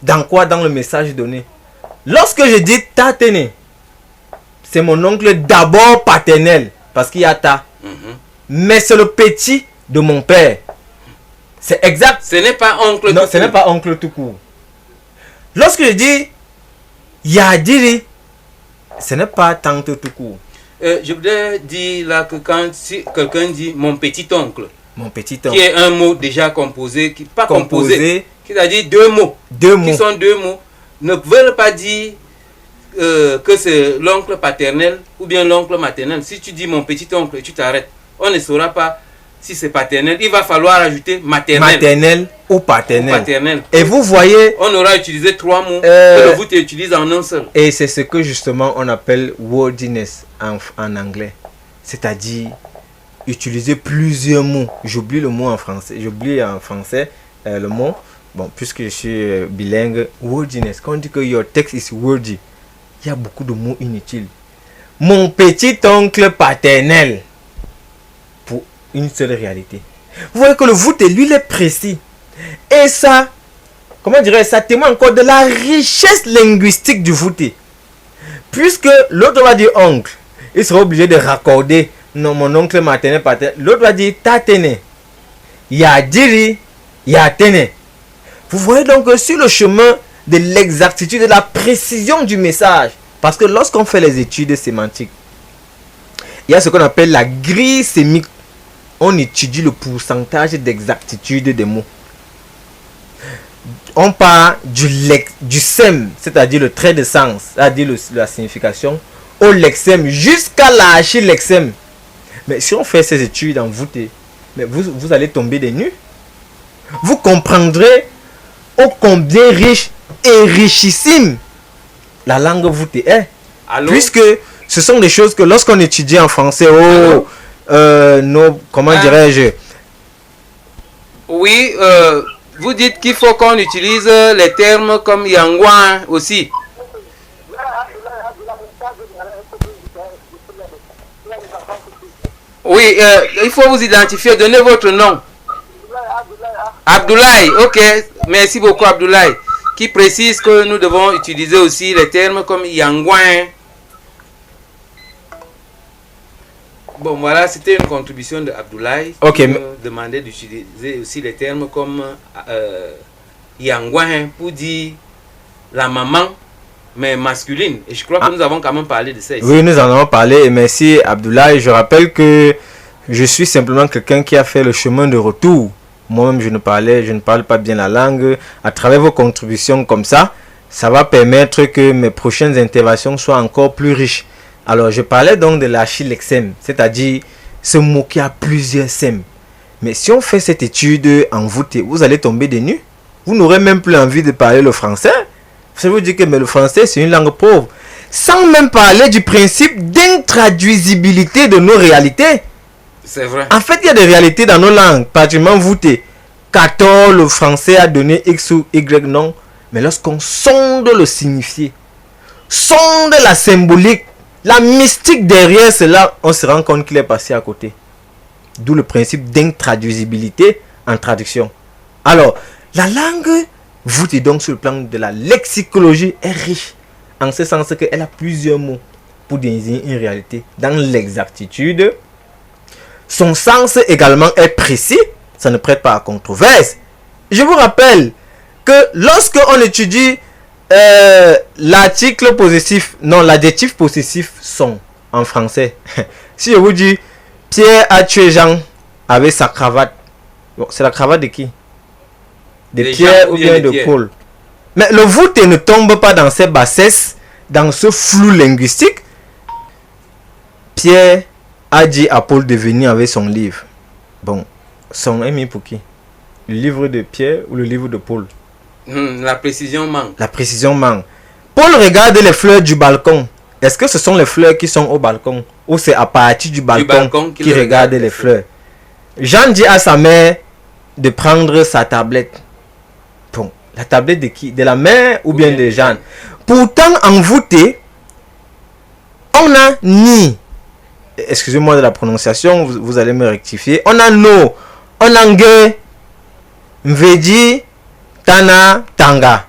Dans quoi? Dans le message donné. Lorsque je dis tatene, c'est mon oncle d'abord paternel. Parce qu'il y a ta. Mais c'est le petit de mon père. C'est exact. Ce n'est pas oncle. Non, ce n'est pas oncle tout court. Lorsque je dis yadiri, ce n'est pas tante tout court. Je voudrais dire là que quand si quelqu'un dit mon petit oncle, mon petit oncle, qui est un mot déjà composé, qui pas composé, qui a dit deux mots, qui sont deux mots, ne veulent pas dire que c'est l'oncle paternel ou bien l'oncle maternel. Si tu dis mon petit oncle et tu t'arrêtes, on ne saura pas si c'est paternel. Il va falloir ajouter maternel. Maternel ou paternel. Ou paternel. Et vous voyez, on aura utilisé trois mots que vous utilisez en un seul. Et c'est ce que justement on appelle wordiness en anglais. C'est-à-dire utiliser plusieurs mots. J'oublie le mot en français. J'oublie en français le mot. Bon, puisque je suis bilingue, wordiness. Quand on dit que your text is wordy, il y a beaucoup de mots inutiles. Mon petit oncle paternel. Pour une seule réalité. Vous voyez que le voûté, lui, il est précis. Et ça, comment dirais-je, ça témoigne encore de la richesse linguistique du voûté. Puisque l'autre va dire oncle, il sera obligé de raccorder. Non, mon oncle maternel, paternel. L'autre va dire tatene. Yadiri, yatene. Vous voyez donc sur le chemin de l'exactitude, de la précision du message. Parce que lorsqu'on fait les études sémantiques, il y a ce qu'on appelle la grille sémique. On étudie le pourcentage d'exactitude des mots. on part du sem, c'est-à-dire le trait de sens, c'est-à-dire la signification, au lexème jusqu'à l'archilexème. Mais si on fait ces études en voûté, mais vous allez tomber des nues. Vous comprendrez ô combien riche et richissime la langue voûtée est. Allô? Puisque ce sont des choses que lorsqu'on étudie en français, comment dirais-je? Oui, vous dites qu'il faut qu'on utilise les termes comme Yangwan aussi. Oui, il faut vous identifier, donnez votre nom. Abdoulaye, ok, merci beaucoup Abdoulaye, qui précise que nous devons utiliser aussi les termes comme Yangwan. Bon, voilà, c'était une contribution de Abdoulaye. Ok, qui me demandait d'utiliser aussi les termes comme Yangwan pour dire la maman, mais masculine. Et je crois que nous avons quand même parlé de ça ici. Oui, nous en avons parlé. Et merci Abdoulaye. Je rappelle que je suis simplement quelqu'un qui a fait le chemin de retour. Moi-même, je ne parle pas bien la langue. À travers vos contributions comme ça, ça va permettre que mes prochaines interventions soient encore plus riches. Alors, je parlais donc de l'archilexème, c'est-à-dire ce mot qui a plusieurs sèmes. Mais si on fait cette étude en voûté, vous allez tomber des nues. Vous n'aurez même plus envie de parler le français. Ça veut dire que mais le français, c'est une langue pauvre. Sans même parler du principe d'intraduisibilité de nos réalités. C'est vrai. En fait, il y a des réalités dans nos langues, particulièrement voûtées. 14, le français a donné X ou Y non. Mais lorsqu'on sonde le signifié, sonde la symbolique, la mystique derrière cela, on se rend compte qu'il est passé à côté. D'où le principe d'intraduisibilité en traduction. Alors, la langue voûtée donc sur le plan de la lexicologie est riche. En ce sens qu'elle a plusieurs mots pour désigner une réalité. Dans l'exactitude, son sens également est précis, ça ne prête pas à controverse. Je vous rappelle que lorsque on étudie l'article possessif, non, l'adjectif possessif sont en français. Si je vous dis Pierre a tué Jean avec sa cravate, bon, c'est la cravate de qui? De Pierre ou bien de Paul? Mais le voûté ne tombe pas dans ces bassesses, dans ce flou linguistique. Pierre a dit à Paul de venir avec son livre. Bon, son est mis pour qui? Le livre de Pierre ou le livre de Paul? La précision manque. La précision manque. Paul regarde les fleurs du balcon. Est-ce que ce sont les fleurs qui sont au balcon? Ou c'est à partir du balcon qu'il regarde les fleurs? Jean dit à sa mère de prendre sa tablette. Bon, la tablette de qui? De la mère ou bien de Jean? Pourtant, en voûté, on a ni, excusez-moi de la prononciation, vous allez me rectifier, on a no, on a nge, mvedi, tana, tanga,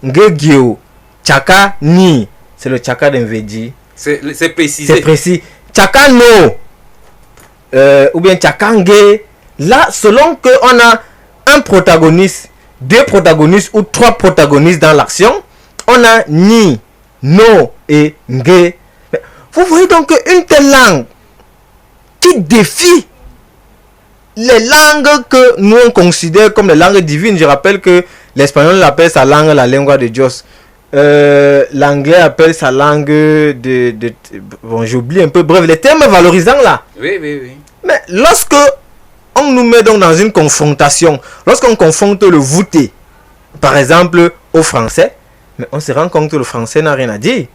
nge gyo, chaka, ni, c'est le chaka d'Nvedi. C'est précisé. C'est précis. Chaka no, ou bien chaka nge, là, selon que on a un protagoniste, deux protagonistes ou trois protagonistes dans l'action, on a ni, no et nge. Vous voyez donc une telle langue qui défie les langues que nous on considère comme les langues divines. Je rappelle que l'espagnol appelle sa langue la lengua de Dios. L'anglais appelle sa langue bon, j'oublie un peu. Bref, les termes valorisants là. Oui. Mais lorsque on nous met donc dans une confrontation, lorsqu'on confronte le voûté, par exemple, au français, mais on se rend compte que le français n'a rien à dire.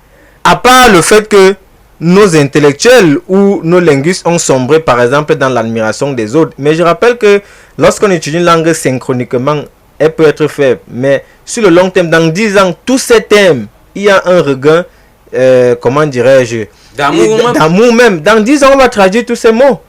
À part le fait que nos intellectuels ou nos linguistes ont sombré par exemple dans l'admiration des autres. Mais je rappelle que lorsqu'on étudie une langue synchroniquement, elle peut être faible. Mais sur le long terme, dans 10 ans, tous ces thèmes, il y a un regain, comment dirais-je, d'amour même. Dans 10 ans, on va traduire tous ces mots.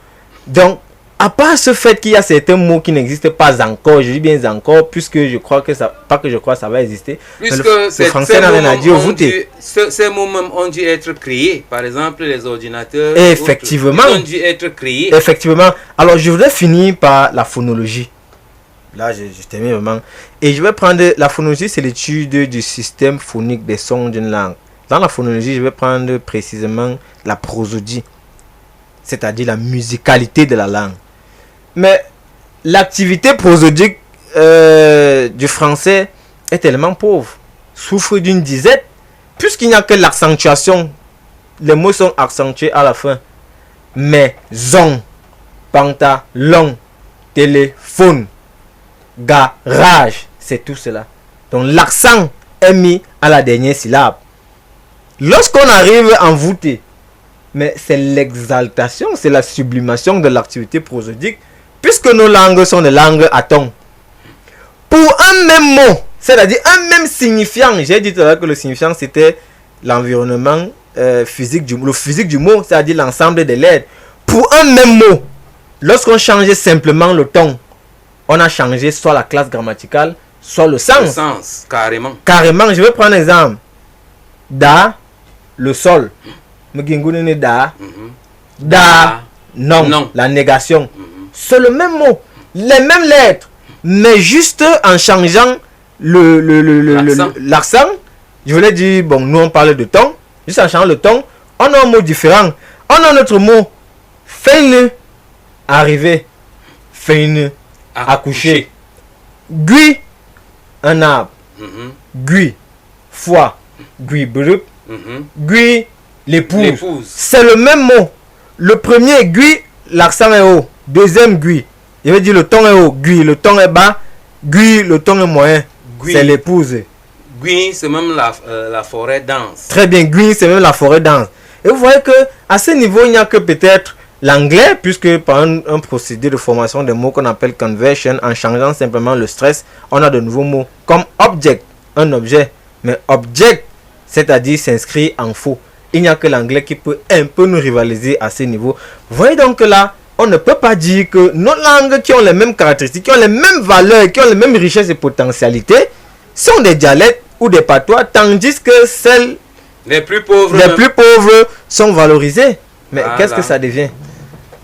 Donc, à part ce fait qu'il y a certains mots qui n'existent pas encore, je dis bien encore, puisque je crois que ça, pas que je crois que ça va exister. Puisque le français n'a rien à dire au voûté. Ces mots même ont dû être créés. Par exemple, les ordinateurs. Effectivement. Ils ont dû être créés. Effectivement. Alors, je voudrais finir par la phonologie. Là, je termine vraiment. Et je vais prendre la phonologie, c'est l'étude du système phonique des sons d'une langue. Dans la phonologie, je vais prendre précisément la prosodie, c'est-à-dire la musicalité de la langue. Mais l'activité prosodique du français est tellement pauvre, souffre d'une disette, puisqu'il n'y a que l'accentuation. Les mots sont accentués à la fin. Maison, pantalon, téléphone, garage, c'est tout cela. Donc l'accent est mis à la dernière syllabe. Lorsqu'on arrive en voûté, mais c'est l'exaltation, c'est la sublimation de l'activité prosodique, puisque nos langues sont des langues à ton. Pour un même mot, c'est-à-dire un même signifiant, j'ai dit tout à l'heure que le signifiant c'était l'environnement physique du mot, le physique du mot, c'est-à-dire l'ensemble des lettres. Pour un même mot, lorsqu'on changeait simplement le ton, on a changé soit la classe grammaticale, soit le sens. Le sens, carrément. Carrément, je vais prendre un exemple. Da, le sol. Da, da, non, non. La négation. C'est le même mot, les mêmes lettres, mais juste en changeant l'accent. Je voulais dire, bon, nous on parle de ton, juste en changeant le ton, on a un mot différent. On a notre mot, feine, arriver, feine, accoucher. Gui, un arbre. Gui, foi. Gui, brup. Gui, l'épouse. C'est le même mot. Le premier gui, l'accent est haut. Deuxième gui, je veux dire le ton est haut. Gui, le ton est bas. Gui, le ton est moyen. C'est l'épouse. Gui, c'est même la forêt dense. Très bien, Gui, c'est même la forêt dense. Et vous voyez que à ce niveau, il n'y a que peut-être l'anglais, puisque par un procédé de formation des mots qu'on appelle conversion, en changeant simplement le stress, on a de nouveaux mots comme object, un objet. Mais object, c'est-à-dire s'inscrit en faux. Il n'y a que l'anglais qui peut un peu nous rivaliser à ce niveau. Vous voyez donc que là, on ne peut pas dire que nos langues qui ont les mêmes caractéristiques, qui ont les mêmes valeurs, qui ont les mêmes richesses et potentialités, sont des dialectes ou des patois, tandis que celles les plus pauvres sont valorisées. Mais voilà. Qu'est-ce que ça devient?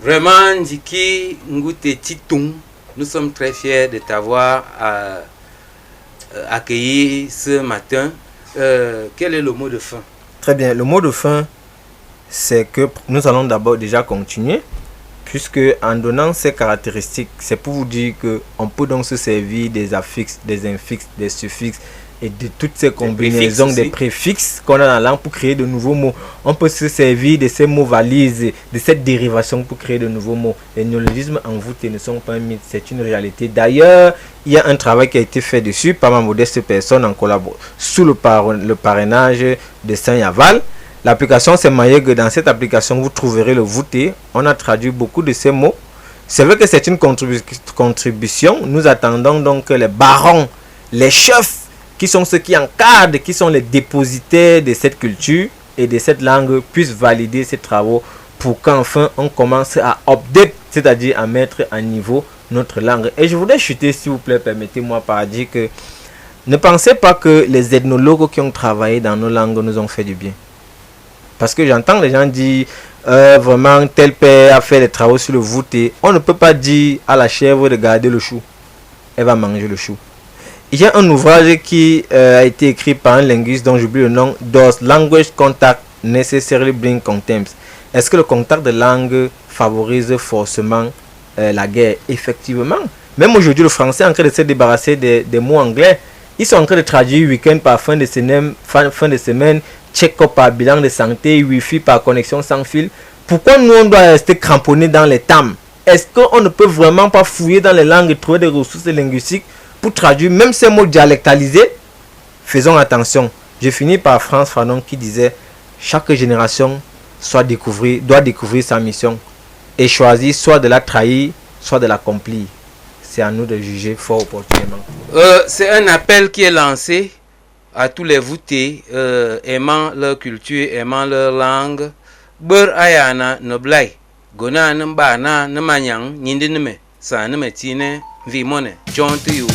Vraiment, Ndiki Ngute Titung, nous sommes très fiers de t'avoir accueilli ce matin. Quel est le mot de fin? Très bien, le mot de fin, c'est que nous allons d'abord déjà continuer, puisque en donnant ces caractéristiques, c'est pour vous dire qu'on peut donc se servir des affixes, des infixes, des suffixes et de toutes ces combinaisons, des préfixes qu'on a dans la langue pour créer de nouveaux mots. On peut se servir de ces mots valises, de cette dérivation pour créer de nouveaux mots. Les néologismes en voûte ne sont pas un mythe, c'est une réalité. D'ailleurs, il y a un travail qui a été fait dessus par ma modeste personne en collaboration sous le parrainage de Saint-Yaval. L'application c'est Mayeg. Dans cette application, vous trouverez le voûté. On a traduit beaucoup de ces mots. C'est vrai que c'est une contribution. Nous attendons donc que les barons, les chefs, qui sont ceux qui encadrent, qui sont les dépositaires de cette culture et de cette langue, puissent valider ces travaux pour qu'enfin on commence à update, c'est-à-dire à mettre à niveau notre langue. Et je voudrais chuter, s'il vous plaît, permettez-moi par dire que ne pensez pas que les ethnologues qui ont travaillé dans nos langues nous ont fait du bien. Parce que j'entends les gens dire vraiment tel père a fait des travaux sur le voûté. On ne peut pas dire à la chèvre de garder le chou. Elle va manger le chou. Il y a un ouvrage qui a été écrit par un linguiste dont j'oublie le nom. Does language contact necessarily bring contempt? Est-ce que le contact de langue favorise forcément la guerre? Effectivement. Même aujourd'hui, le français est en train de se débarrasser des mots anglais. Ils sont en train de traduire week-end par fin de semaine, check-up par bilan de santé, Wi-Fi par connexion sans fil. Pourquoi nous on doit rester cramponné dans les termes? Est-ce qu'on ne peut vraiment pas fouiller dans les langues et trouver des ressources linguistiques pour traduire même ces mots dialectalisés? Faisons attention. Je finis par France Fanon qui disait chaque génération doit découvrir sa mission et choisir soit de la trahir, soit de l'accomplir. C'est à nous de juger fort opportunément. C'est un appel qui est lancé à tous les voûtés aimant leur culture, aimant leur langue. Bur ayana noblai. Gona nambana namanyang nyindineme. Sa nametine vimone. John to you.